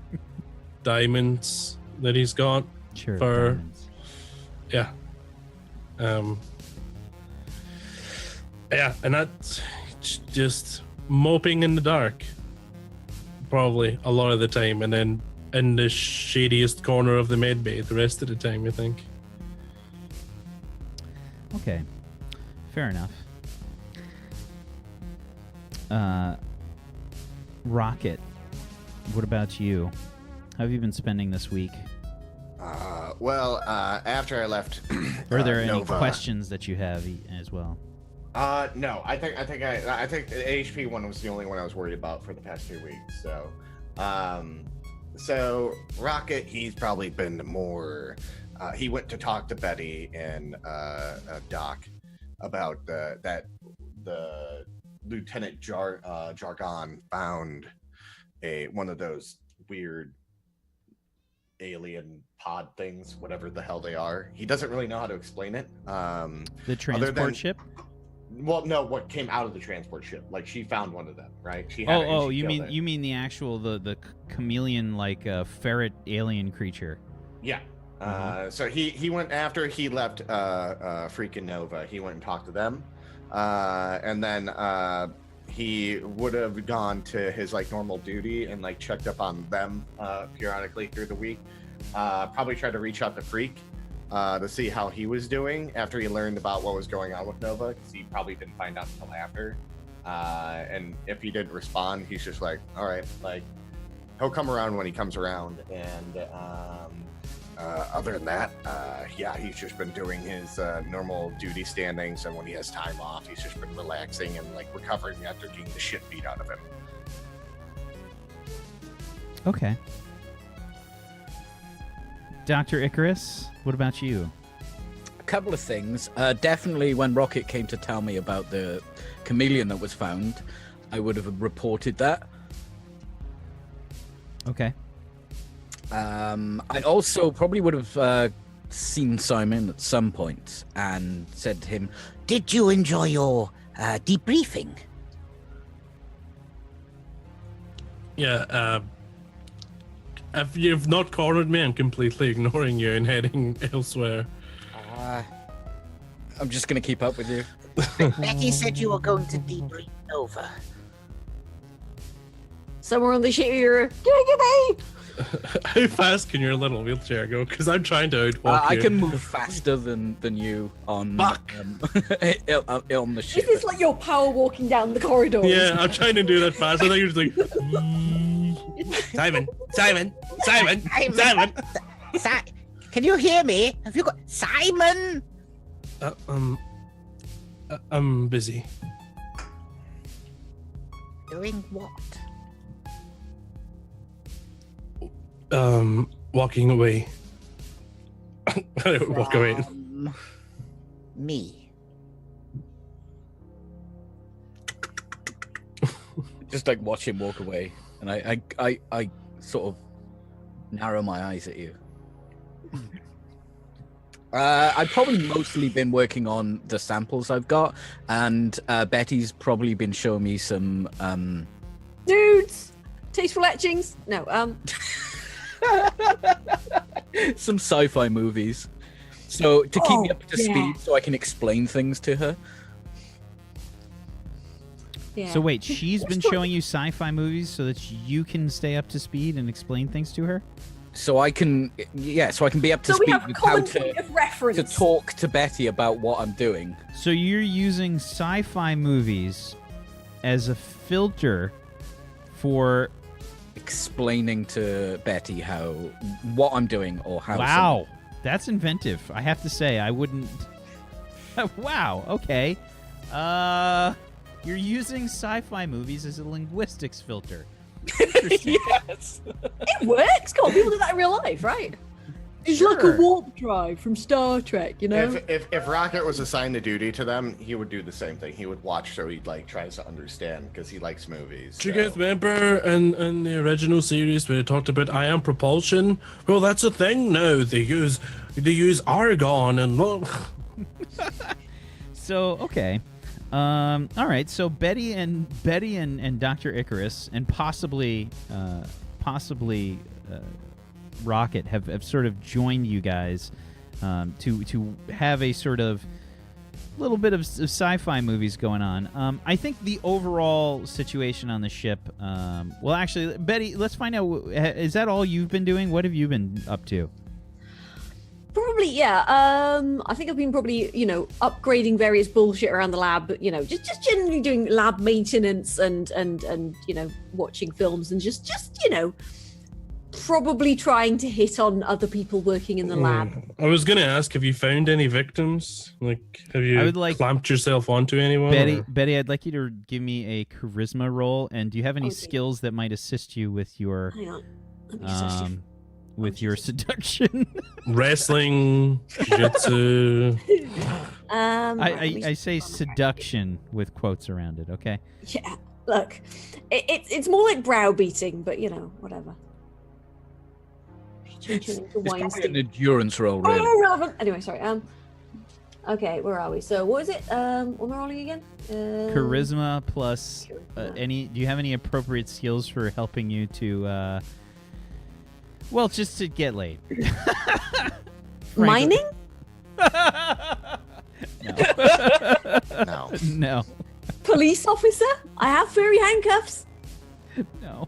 diamonds that he's got. Sure. For diamonds. yeah. Yeah, and that's just moping in the dark. Probably a lot of the time, and then in the shadiest corner of the med bay the rest of the time, I think. Okay. Fair enough. Rocket, what about you? How have you been spending this week? Well, after I left, Are there any Nova, questions that you have as well? No, I think the HP one was the only one I was worried about for the past 2 weeks. So Rocket, he's probably been more. He went to talk to Betty and Doc about the Lieutenant Jargon found one of those weird alien pod things, whatever the hell they are. He doesn't really know how to explain it. The transport ship? Well, no, what came out of the transport ship? Like, she found one of them, right? She had you mean the actual the chameleon like ferret alien creature? Yeah. So he went after he left freaking Nova. He went and talked to them, and then he would have gone to his like normal duty and like checked up on them periodically through the week. Probably tried to reach out to Freak to see how he was doing after he learned about what was going on with Nova, because he probably didn't find out until after. And if he didn't respond, he's just like, all right, like he'll come around when he comes around. And other than that, yeah, he's just been doing his normal duty standings, and when he has time off, he's just been relaxing and like recovering after getting the shit beat out of him. Okay. Dr. Icarus, what about you? A couple of things. Definitely when Rocket came to tell me about the chameleon that was found, I would have reported that. Okay. I also probably would have seen Simon at some point and said to him, "Did you enjoy your debriefing?" Yeah, if you've not cornered me, I'm completely ignoring you and heading elsewhere. I'm just gonna keep up with you. Betty said you were going to debrief Nova. Somewhere on the ship, you're me. How fast can your little wheelchair go? Because I'm trying to outwalk I you. can move faster than you on Fuck. on the ship. Is this like your power walking down the corridor? Yeah, I'm trying to do that fast. I think you're just like, Simon. Can you hear me? Have you got Simon? I'm busy. Doing what? Walking away. I don't walk away. Me. Just like watch him walk away, and I sort of narrow my eyes at you. I've probably mostly been working on the samples I've got, and Betty's probably been showing me some Dudes, tasteful etchings. No, some sci-fi movies. So to keep me Oh, up to yeah. speed, so I can explain things to her. yeah. So wait, she's been showing you sci-fi movies so that you can stay up to speed and explain things to her? So I can be up to So we speed have a with how common point of reference. to talk to Betty about what I'm doing. So you're using sci-fi movies as a filter for... Explaining to Betty what I'm doing or how. Wow, that's inventive. I have to say, I wouldn't... Wow, okay. You're using sci-fi movies as a linguistics filter. Interesting. Yes. It works. Come on, people do that in real life, right? It's like Sure. a warp drive from Star Trek, you know? If Rocket was assigned a duty to them, he would do the same thing. He would watch, so he like tries to understand because he likes movies. Do you so. guys remember in the original series where they talked about ion propulsion? Well, that's a thing now. They use argon and So, okay. All right. So Betty and Dr. Icarus and possibly Rocket have sort of joined you guys to have a sort of little bit of sci-fi movies going on. I think the overall situation on the ship. Well, actually, Betty, let's find out. Is that all you've been doing? What have you been up to? Probably, yeah. I think I've been probably, upgrading various bullshit around the lab, but just generally doing lab maintenance and watching films and just probably trying to hit on other people working in the lab. I was gonna ask, have you found any victims? Like, have you I would like- clamped yourself onto anyone? or- Betty, I'd like you to give me a charisma roll. And do you have any Okay. skills that might assist you with your Hang on. Let me just actually... seduction? Wrestling, jiu-jitsu. I say seduction with quotes around it. Okay. Yeah, look, it's more like browbeating, but whatever. It's probably an endurance roll, really. Oh, relevant. Anyway, sorry. Okay, where are we? So, what is it? What am I rolling again? Charisma plus charisma. do you have any appropriate skills for helping you to just to get laid? Mining? No. No. Police officer? I have furry handcuffs. No.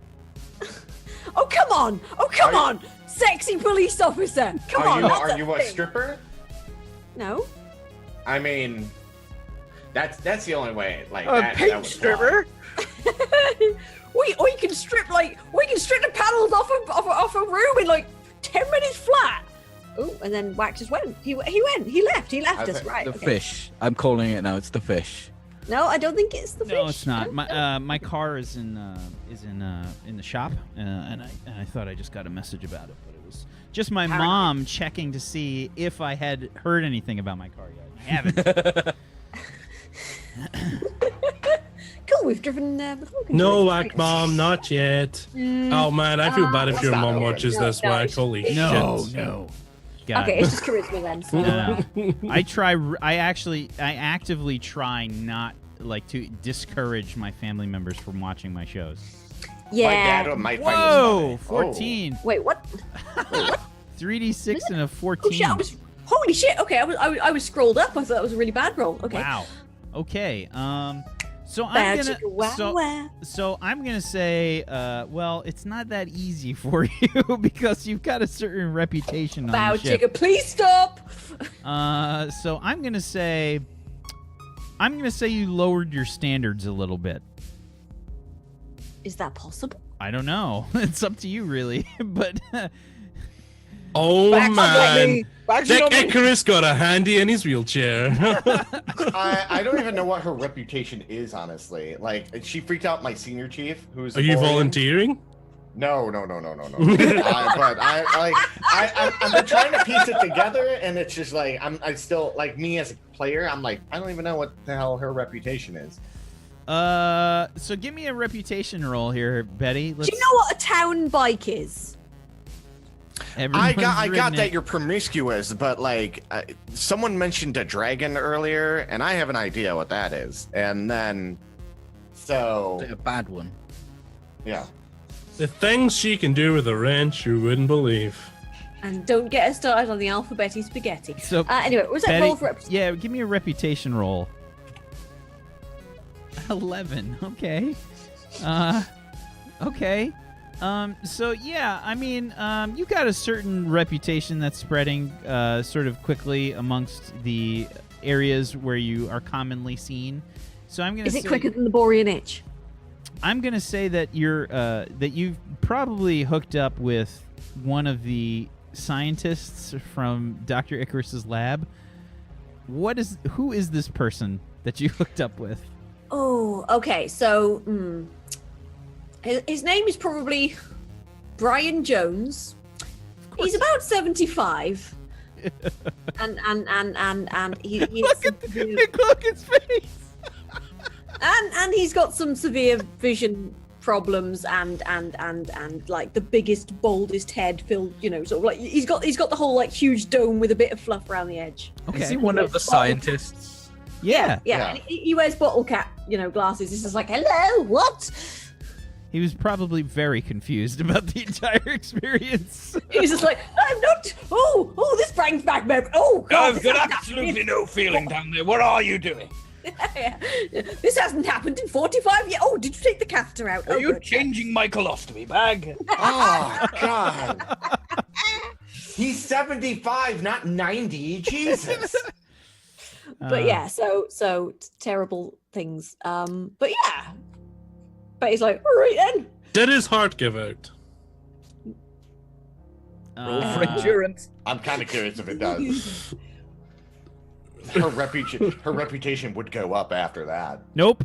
Oh, come on! Oh, come on! Sexy police officer! Come on! that's Are a you a thing. stripper? No. I mean, that's the only way. Like A that pink would stripper? we can strip the panels off a room in like 10 minutes flat. Oh, and then Wax just went. He left us. Right. The okay. fish. I'm calling it now. It's the fish. No, I don't think it's the fish. No, it's not. My car is in the shop, and I thought I just got a message about it, but it was just my mom checking to see if I had heard anything about my car yet. I haven't. Cool, we've driven before. No, Whack Mom, not yet. Oh man, I feel bad if your not mom open. watches No, this. no, Whack, it's- holy shit. No. God. Okay, it's just charisma then. So, No. I actively try not to discourage my family members from watching my shows. yeah. My dad might Whoa, find this funny. 14. Wait, what? 3d6 and a Oh 14. shit! Holy shit! Okay, I was scrolled up. I thought that was a really bad roll. Okay. Wow. Okay. So Bow I'm chicka wow gonna wow. so I'm gonna say, well, it's not that easy for you because you've got a certain reputation on Bow the ship. chicka, please stop. So I'm gonna say you lowered your standards a little bit. Is that possible? I don't know. It's up to you, really. But Oh man, Back Dick Icarus got a handy in his wheelchair. I don't even know what her reputation is, honestly. Like, she freaked out my senior chief, who's. Are you volunteering? No. I've been trying to piece it together, and it's just like I still like me as a player. I'm like, I don't even know what the hell her reputation is. so give me a reputation roll here, Betty. Do you know what a town bike is? I got that you're promiscuous, but like someone mentioned a dragon earlier, and I have an idea what that is. And then, so A bad one. yeah. The things she can do with a wrench, you wouldn't believe. And don't get us started on the alphabeti spaghetti. So Anyway, was that Betty, roll for reputation? yeah, give me a reputation roll. 11. Okay. Okay. So yeah, I mean, you got a certain reputation that's spreading sort of quickly amongst the areas where you are commonly seen. So I'm gonna Is say, it quicker than the Borean itch? I'm gonna say that you've probably hooked up with one of the scientists from Dr. Icarus's lab. Who is this person that you hooked up with? Oh, okay. So, his name is probably Brian Jones. He's about 75. and he's Look at his face. and he's got some severe vision problems and like the biggest, boldest head filled, sort of like he's got the whole like huge dome with a bit of fluff around the edge. Okay. Is he one of the scientists? Yeah. And he wears bottle cap, glasses. He's just like, hello, what? He was probably very confused about the entire experience. He's just like, I'm not. Oh, this brings back memory. Oh, God, I've got absolutely no feeling down there. What are you doing? This hasn't happened in 45 years. Oh, did you take the catheter out? Are you good. changing my colostomy bag? Oh God. He's 75, not 90. Jesus. But yeah, so terrible things. But yeah. But he's like, all right then. Did his heart give out? Roll for endurance. I'm kind of curious if it does. Her reputation would go up after that. Nope.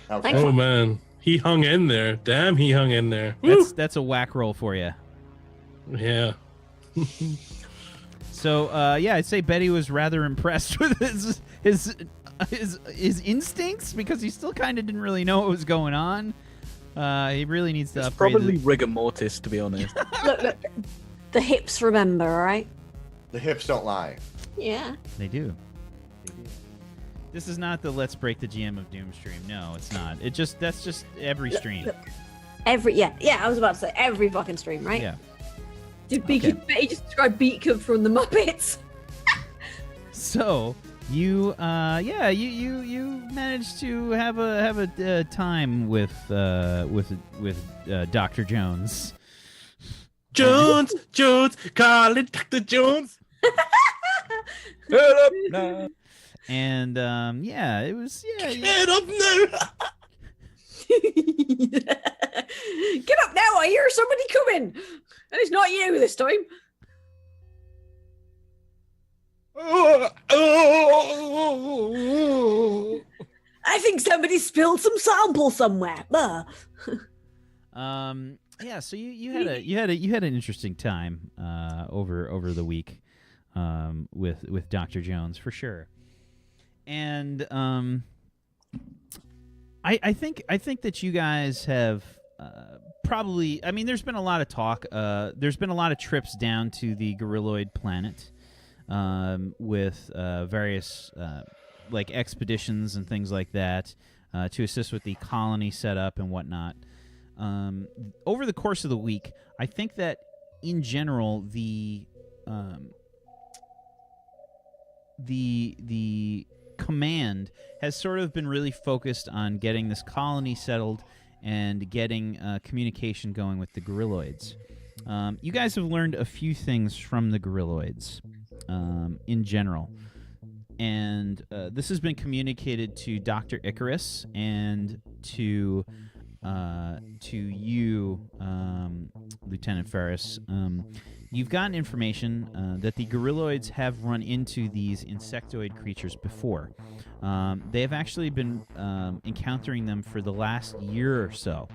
Okay. Oh man, he hung in there. Damn, he hung in there. Woo! That's a whack roll for you. Yeah. So yeah, I'd say Betty was rather impressed with his instincts because he still kind of didn't really know what was going on. He really needs to It's upgrade. probably rigor mortis, to be honest. Look, the hips remember, all right? The hips don't lie. Yeah. They do. This is not the Let's Break the GM of Doom stream. No, it's not. That's just every stream. Look, I was about to say every fucking stream, right? Yeah. Did Betty just describe Beaker from the Muppets? So you managed to have a time with Dr. Jones. Jones, call it Dr. Jones. And it was Get up now. Get up now! I hear somebody coming, and it's not you this time. I think somebody spilled some sample somewhere. Yeah, so you had an interesting time over the week with Dr. Jones for sure, and I think that you guys have probably. I mean, there's been a lot of talk. There's been a lot of trips down to the Gorilloid planet with various like expeditions and things like that to assist with the colony setup and whatnot. Over the course of the week, I think that in general the command has sort of been really focused on getting this colony settled and getting communication going with the gorilloids. You guys have learned a few things from the gorilloids in general. And this has been communicated to Dr. Icarus and to you, Lieutenant Ferris. You've gotten information that the gorilloids have run into these insectoid creatures before. They have actually been encountering them for the last year or so.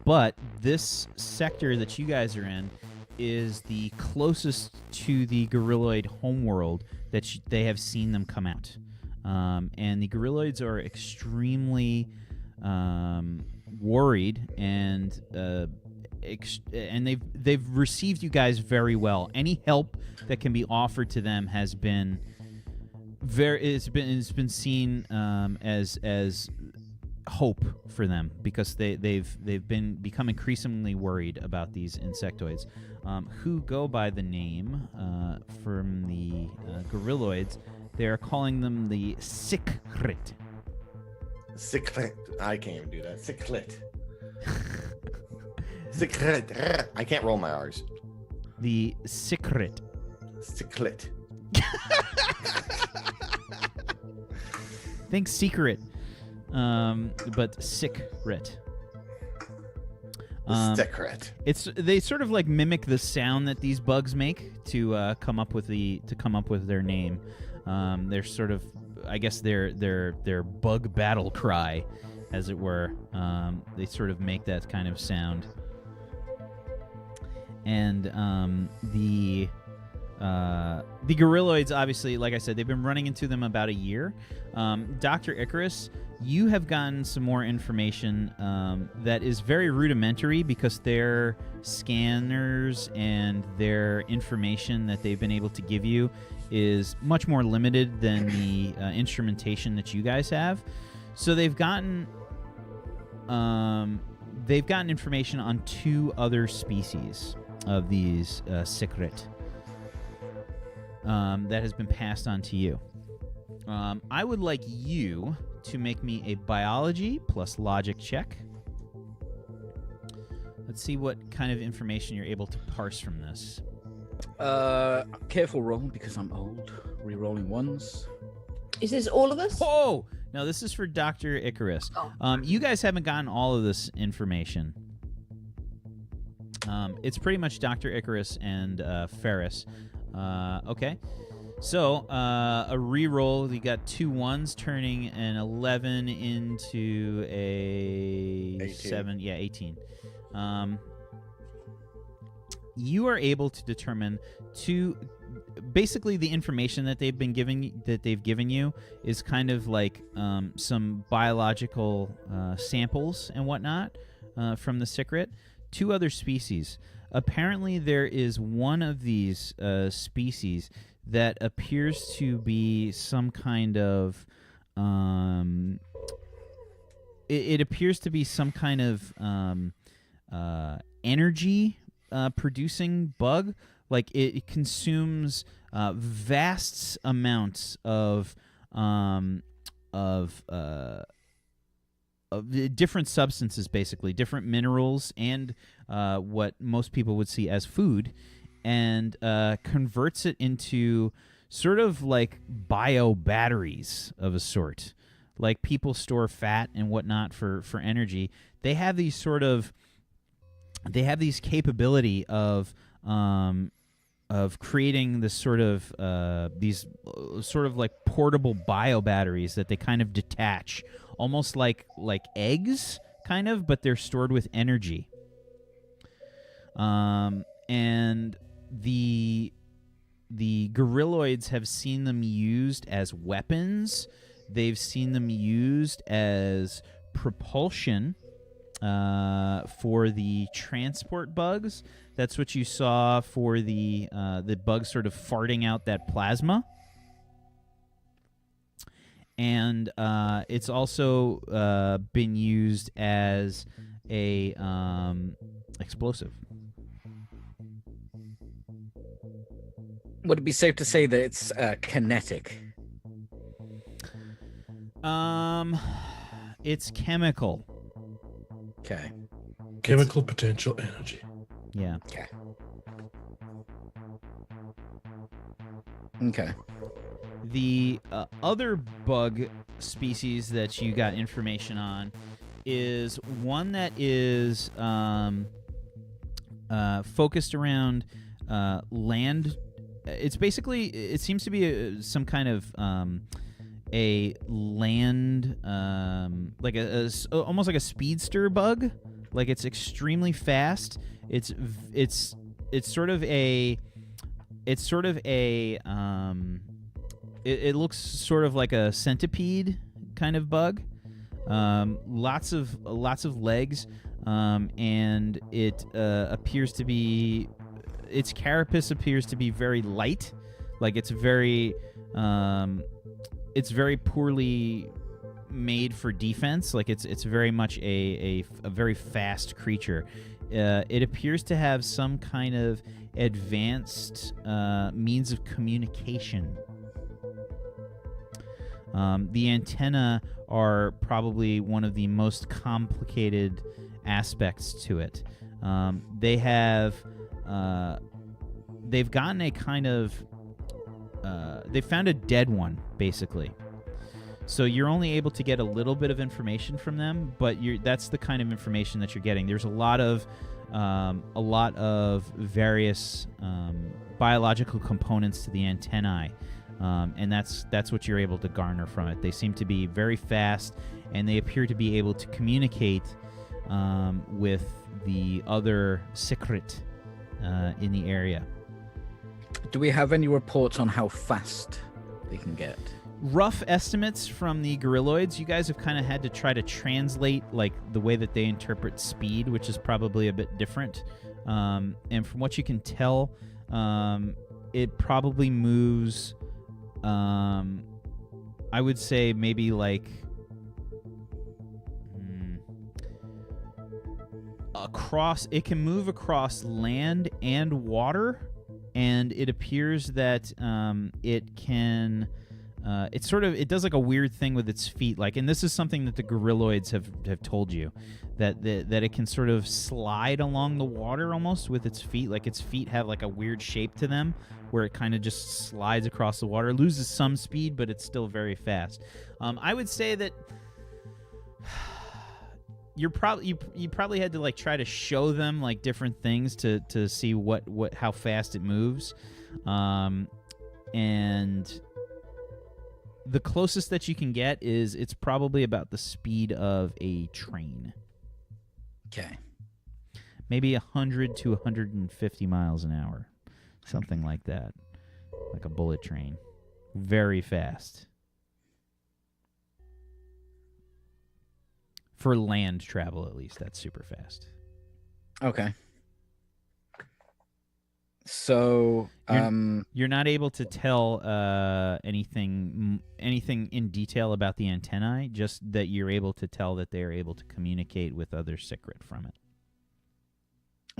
But this sector that you guys are in is the closest to the gorilloid homeworld that they have seen them come out. And the gorilloids are extremely worried, and they've received you guys very well. Any help that can be offered to them has been it's been seen as hope for them, because they've become increasingly worried about these insectoids, who go by the name from the gorilloids. They are calling them the Sik'Rit. Sik'Rit. I can't even do that. Sik'Rit. Sik'Rit. I can't roll my R's. The Sik'Rit. Sik'Rit. Think secret, but Sik'Rit. Sik'Rit. They sort of like mimic the sound that these bugs make to come up with their name. They're sort of, I guess, their bug battle cry, as it were. They sort of make that kind of sound. And the gorilloids, obviously, like I said, they've been running into them about a year. Dr. Icarus, you have gotten some more information that is very rudimentary, because their scanners and their information that they've been able to give you is much more limited than the instrumentation that you guys have. So they've gotten information on 2 other species of these Sik'Rit that has been passed on to you. I would like you to make me a biology plus logic check. Let's see what kind of information you're able to parse from this. Careful roll, because I'm old. Rerolling ones. Is this all of us? Oh! No, this is for Dr. Icarus. Oh. You guys haven't gotten all of this information. It's pretty much Dr. Icarus and Ferris. Okay. So, a reroll, you got 2 1s, turning an 11 into a 18. 7. Yeah, 18. You are able to determine basically the information that they've given you is kind of like some biological samples and whatnot from the Sik'Rit. 2 other species. Apparently, there is one of these species that appears to be some kind of it appears to be some kind of energy producing bug. Like it consumes vast amounts of different substances, basically different minerals, and what most people would see as food, and converts it into sort of like bio batteries of a sort. Like people store fat and whatnot for energy. They have these capability of creating this sort of these sort of like portable bio batteries that they kind of detach, almost like eggs, kind of, but they're stored with energy. And the gorilloids have seen them used as weapons. They've seen them used as propulsion for the transport bugs. That's what you saw for the bugs sort of farting out that plasma. And it's also been used as a explosive. Would it be safe to say that it's kinetic? It's chemical. Okay. Chemical potential energy. Yeah. Okay. Okay. The other bug species that you got information on is one that is focused around land. It's basically, it seems to be some kind of a land, like almost like a speedster bug. Like it's extremely fast. It's sort of a. It looks sort of like a centipede kind of bug. Lots of legs, and it appears to be. Its carapace appears to be very light, like it's very poorly made for defense. Like it's very much a very fast creature. It appears to have some kind of advanced means of communication. The antennae are probably one of the most complicated aspects to it. They've gotten a kind of they found a dead one, basically. So you're only able to get a little bit of information from them, but that's the kind of information that you're getting. There's a lot of various biological components to the antennae, and that's what you're able to garner from it. They seem to be very fast, and they appear to be able to communicate with the other Sik'Rit in the area. Do we have any reports on how fast they can get? Rough estimates from the gorilloids. You guys have kind of had to try to translate like the way that they interpret speed, which is probably a bit different. And from what you can tell, it probably moves, I would say maybe like across. It can move across land and water, and it appears that it can. It does like a weird thing with its feet, like, and this is something that the gorilloids have told you, that it can sort of slide along the water almost with its feet, like its feet have like a weird shape to them, where it kind of just slides across the water, loses some speed, but it's still very fast. I would say that you probably had to like try to show them like different things to see how fast it moves, and the closest that you can get is it's probably about the speed of a train. Okay. Maybe 100 to 150 miles an hour. Something like that. Like a bullet train. Very fast. For land travel, at least, that's super fast. Okay. So, you're not able to tell anything in detail about the antennae, just that you're able to tell that they are able to communicate with other Sik'Rit from it.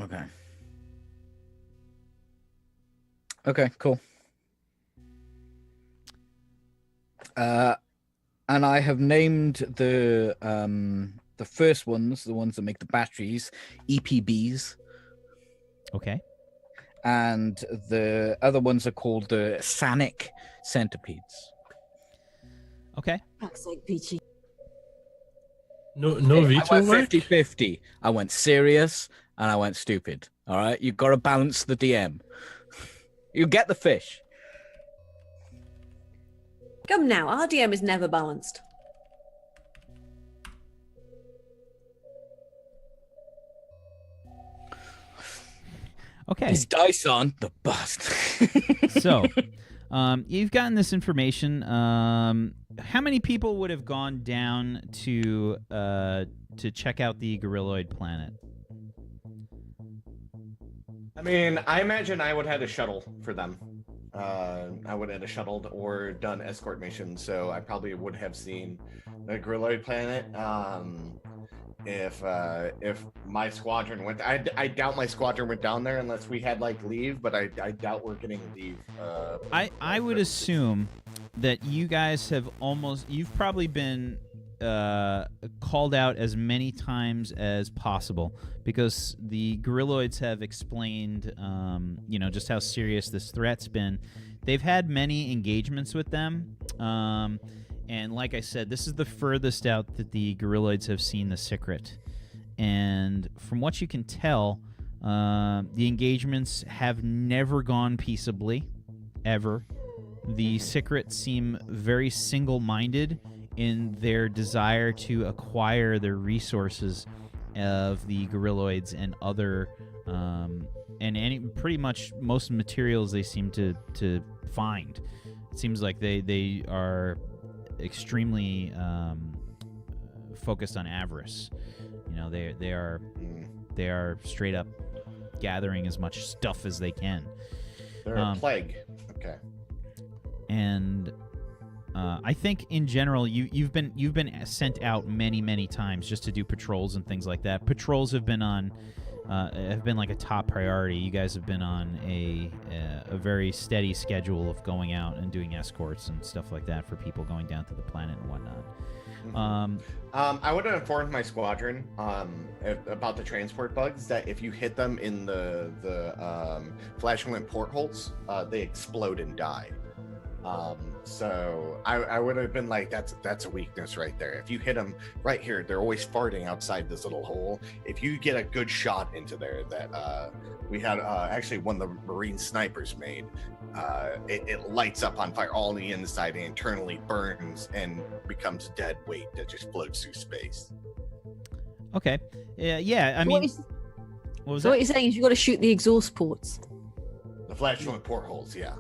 Okay. Okay, cool. And I have named the first ones, the ones that make the batteries, EPBs. Okay. And the other ones are called the Sanic centipedes. Okay. Fuck's sake, Peachy. No I veto went work? 50-50. I went serious and I went stupid. All right? You've got to balance the DM. You get the fish. Come now, our DM is never balanced. Okay. His dice on the bust. So, you've gotten this information. How many people would have gone down to check out the gorilloid planet? I mean, I imagine I would have had a shuttle for them. I would have had a shuttled or done escort missions, so I probably would have seen the gorilloid planet. if my squadron went. I doubt my squadron went down there unless we had like leave, but I doubt we're getting leave. I would assume that you guys have you've probably been called out as many times as possible because the Gorilloids have explained, just how serious this threat's been. They've had many engagements with them, and like I said, this is the furthest out that the Gorilloids have seen the Sik'Rit. And from what you can tell, the engagements have never gone peaceably, ever. The Sik'Rit seem very single-minded in their desire to acquire the resources of the Gorilloids and other, and pretty much most materials they seem to find. It seems like they are extremely focused on avarice. They are straight up gathering as much stuff as they can. They're a plague. Okay. And I think in general, you've been sent out many times just to do patrols and things like that. Patrols have been like a top priority. You guys have been on a very steady schedule of going out and doing escorts and stuff like that for people going down to the planet and whatnot. I would have informed my squadron about the transport bugs that if you hit them in the flashing portholes, they explode and die. So I would have been like, that's a weakness right there. If you hit them right here, they're always farting outside this little hole. If you get a good shot into there, that we had actually one of the Marine snipers made, it lights up on fire all on the inside and internally burns and becomes dead weight that just floats through space. Okay. Yeah. I mean, what was that? What you're saying is you got to shoot the exhaust ports. The flashing portholes, yeah.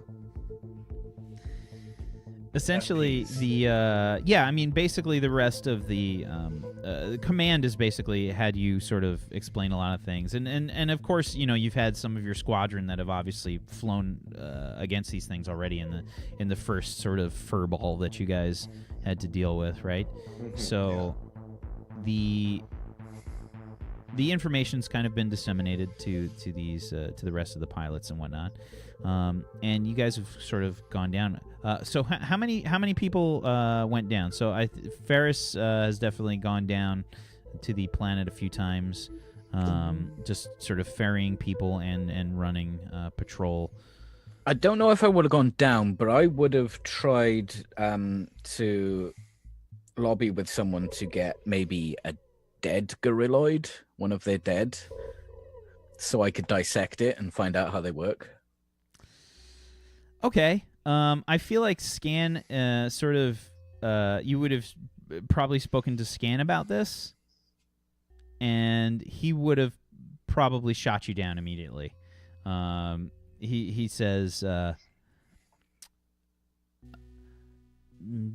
Essentially, basically the rest of the command has basically had you sort of explain a lot of things, and of course, you've had some of your squadron that have obviously flown against these things already in the first sort of furball that you guys had to deal with, right? So, the information's kind of been disseminated to the rest of the pilots and whatnot. And you guys have sort of gone down. So how many people went down? So Ferris has definitely gone down to the planet a few times, just sort of ferrying people and running patrol. I don't know if I would have gone down, but I would have tried to lobby with someone to get maybe a dead gorilloid, one of their dead, so I could dissect it and find out how they work. Okay. I feel like Scan you would have probably spoken to Scan about this, and he would have probably shot you down immediately. He says,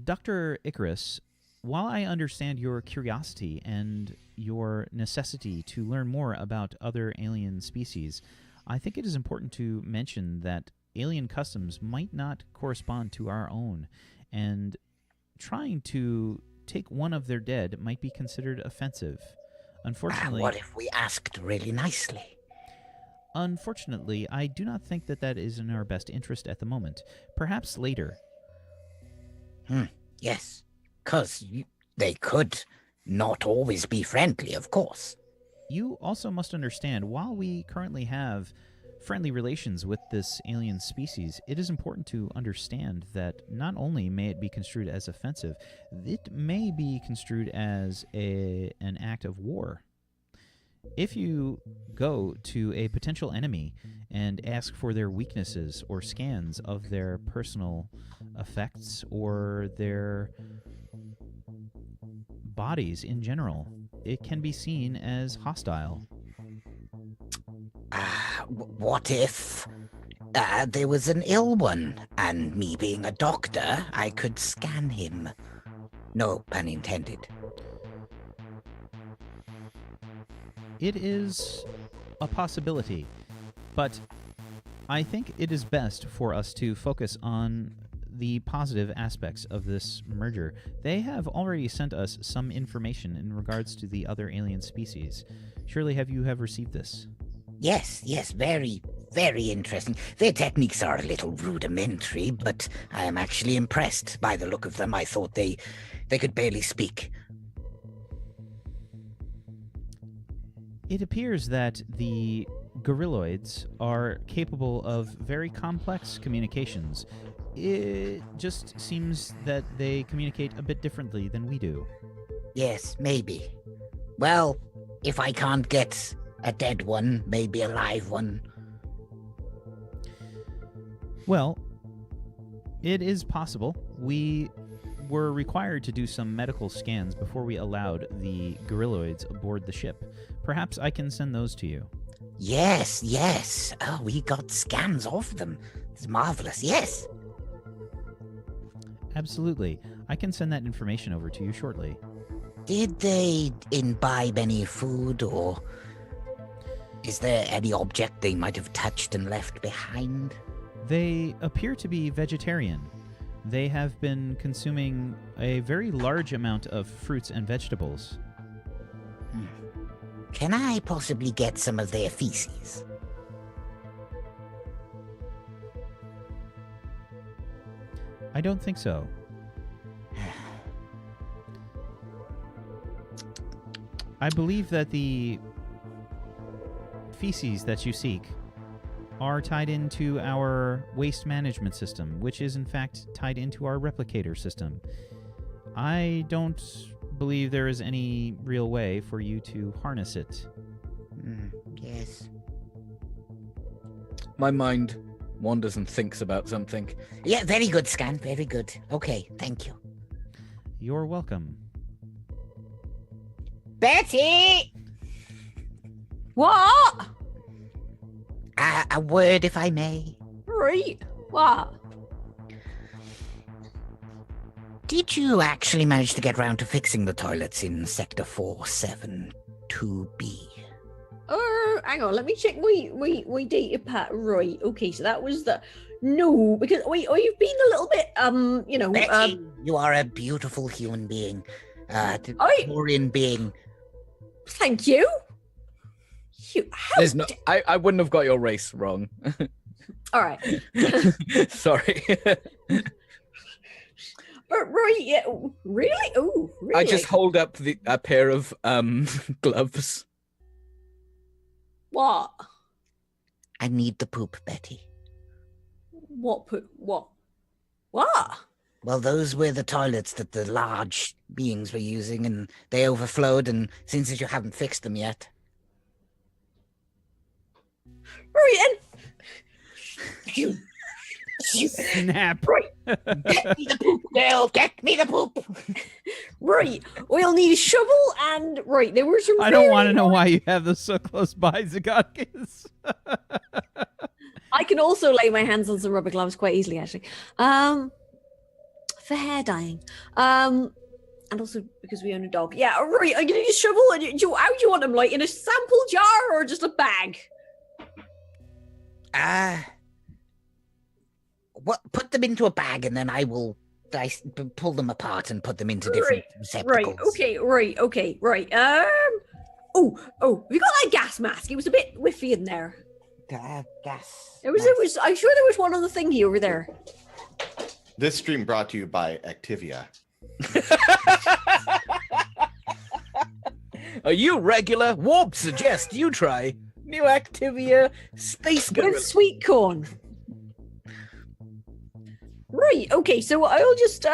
Dr. Icarus, while I understand your curiosity and your necessity to learn more about other alien species, I think it is important to mention that alien customs might not correspond to our own, and trying to take one of their dead might be considered offensive. Unfortunately, what if we asked really nicely? Unfortunately, I do not think that is in our best interest at the moment. Perhaps later. Yes, 'cause they could not always be friendly, of course. You also must understand, while we currently have friendly relations with this alien species, it is important to understand that not only may it be construed as offensive, it may be construed as an act of war. If you go to a potential enemy and ask for their weaknesses or scans of their personal effects or their bodies in general, it can be seen as hostile. What if there was an ill one, and me being a doctor, I could scan him? No pun intended. It is a possibility, but I think it is best for us to focus on the positive aspects of this merger. They have already sent us some information in regards to the other alien species. Surely you have received this? Yes, very, very interesting. Their techniques are a little rudimentary, but I am actually impressed by the look of them. I thought they could barely speak. It appears that the gorilloids are capable of very complex communications. It just seems that they communicate a bit differently than we do. Yes, maybe. Well, if I can't get a dead one, maybe a live one. Well, it is possible. We were required to do some medical scans before we allowed the gorilloids aboard the ship. Perhaps I can send those to you. Yes. Oh, we got scans of them. It's marvelous, yes. Absolutely. I can send that information over to you shortly. Did they imbibe any food, or is there any object they might have touched and left behind? They appear to be vegetarian. They have been consuming a very large amount of fruits and vegetables. Can I possibly get some of their feces? I don't think so. I believe that the feces that you seek are tied into our waste management system, which is in fact tied into our replicator system. I don't believe there is any real way for you to harness it. Yes. My mind wanders and thinks about something. Yeah, very good, Scan. Very good. Okay, thank you. You're welcome. Betty! What? A word, if I may. Right. What? Did you actually manage to get round to fixing the toilets in Sector 472B? Hang on, let me check my data pad. Right, okay, so that was the... No, because, wait, oh, you've been a little bit, Betty, you are a beautiful human being. Taurian being. Thank you. There's no, I wouldn't have got your race wrong. All right. Sorry. Right, yeah. Really? Oh, really? I just hold up a pair of gloves. What? I need the poop, Betty. What? What? Well, those were the toilets that the large beings were using, and they overflowed, and since you haven't fixed them yet. Right, and... Snap. Right. Get me the poop, girl. Get me the poop. Right. We'll need a shovel and... Right, there were some... I don't want to know why you have those so close by, Zagotkis. I can also lay my hands on some rubber gloves quite easily, actually. For hair dyeing. And also because we own a dog. Yeah, right. I'm going to need a shovel. And how do you want them? Like in a sample jar or just a bag? Put them into a bag, and then I will pull them apart and put them into different receptacles. Right. Oh, we got that gas mask. It was a bit whiffy in there. Gas. It was. I'm sure there was one on the thingy over there. This stream brought to you by Activia. Are you regular? Warp suggest you try new Activia Space Gorilla. With sweet corn. Right, okay, so I'll just,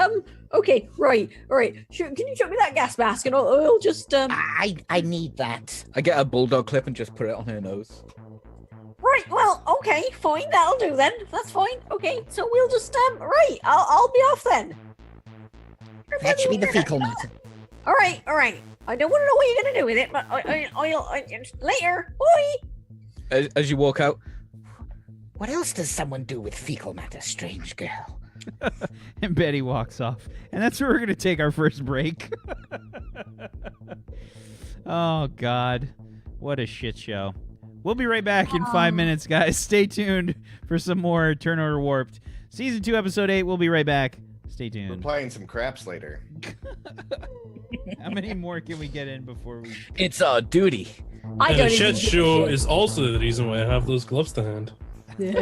okay, right, all right. Sure, can you show me that gas mask and I'll just, I need that. I get a bulldog clip and just put it on her nose. Right, well, okay, fine, that'll do then. That's fine, okay, so we'll just, right, I'll be off then. Fetch me the fecal matter. All right. I don't want to know what you're going to do with it, but I'll later, bye. As you walk out. What else does someone do with fecal matter, strange girl? And Betty walks off. And that's where we're going to take our first break. Oh, God. What a shit show. We'll be right back in 5 minutes, guys. Stay tuned for some more Turn Order Warped. Season 2, Episode 8. We'll be right back. Stay We're tuned. playing some craps later. How many more can we get in before we... It's our duty. I And don't a even shit give a show shit. is also the reason why I have those gloves to hand.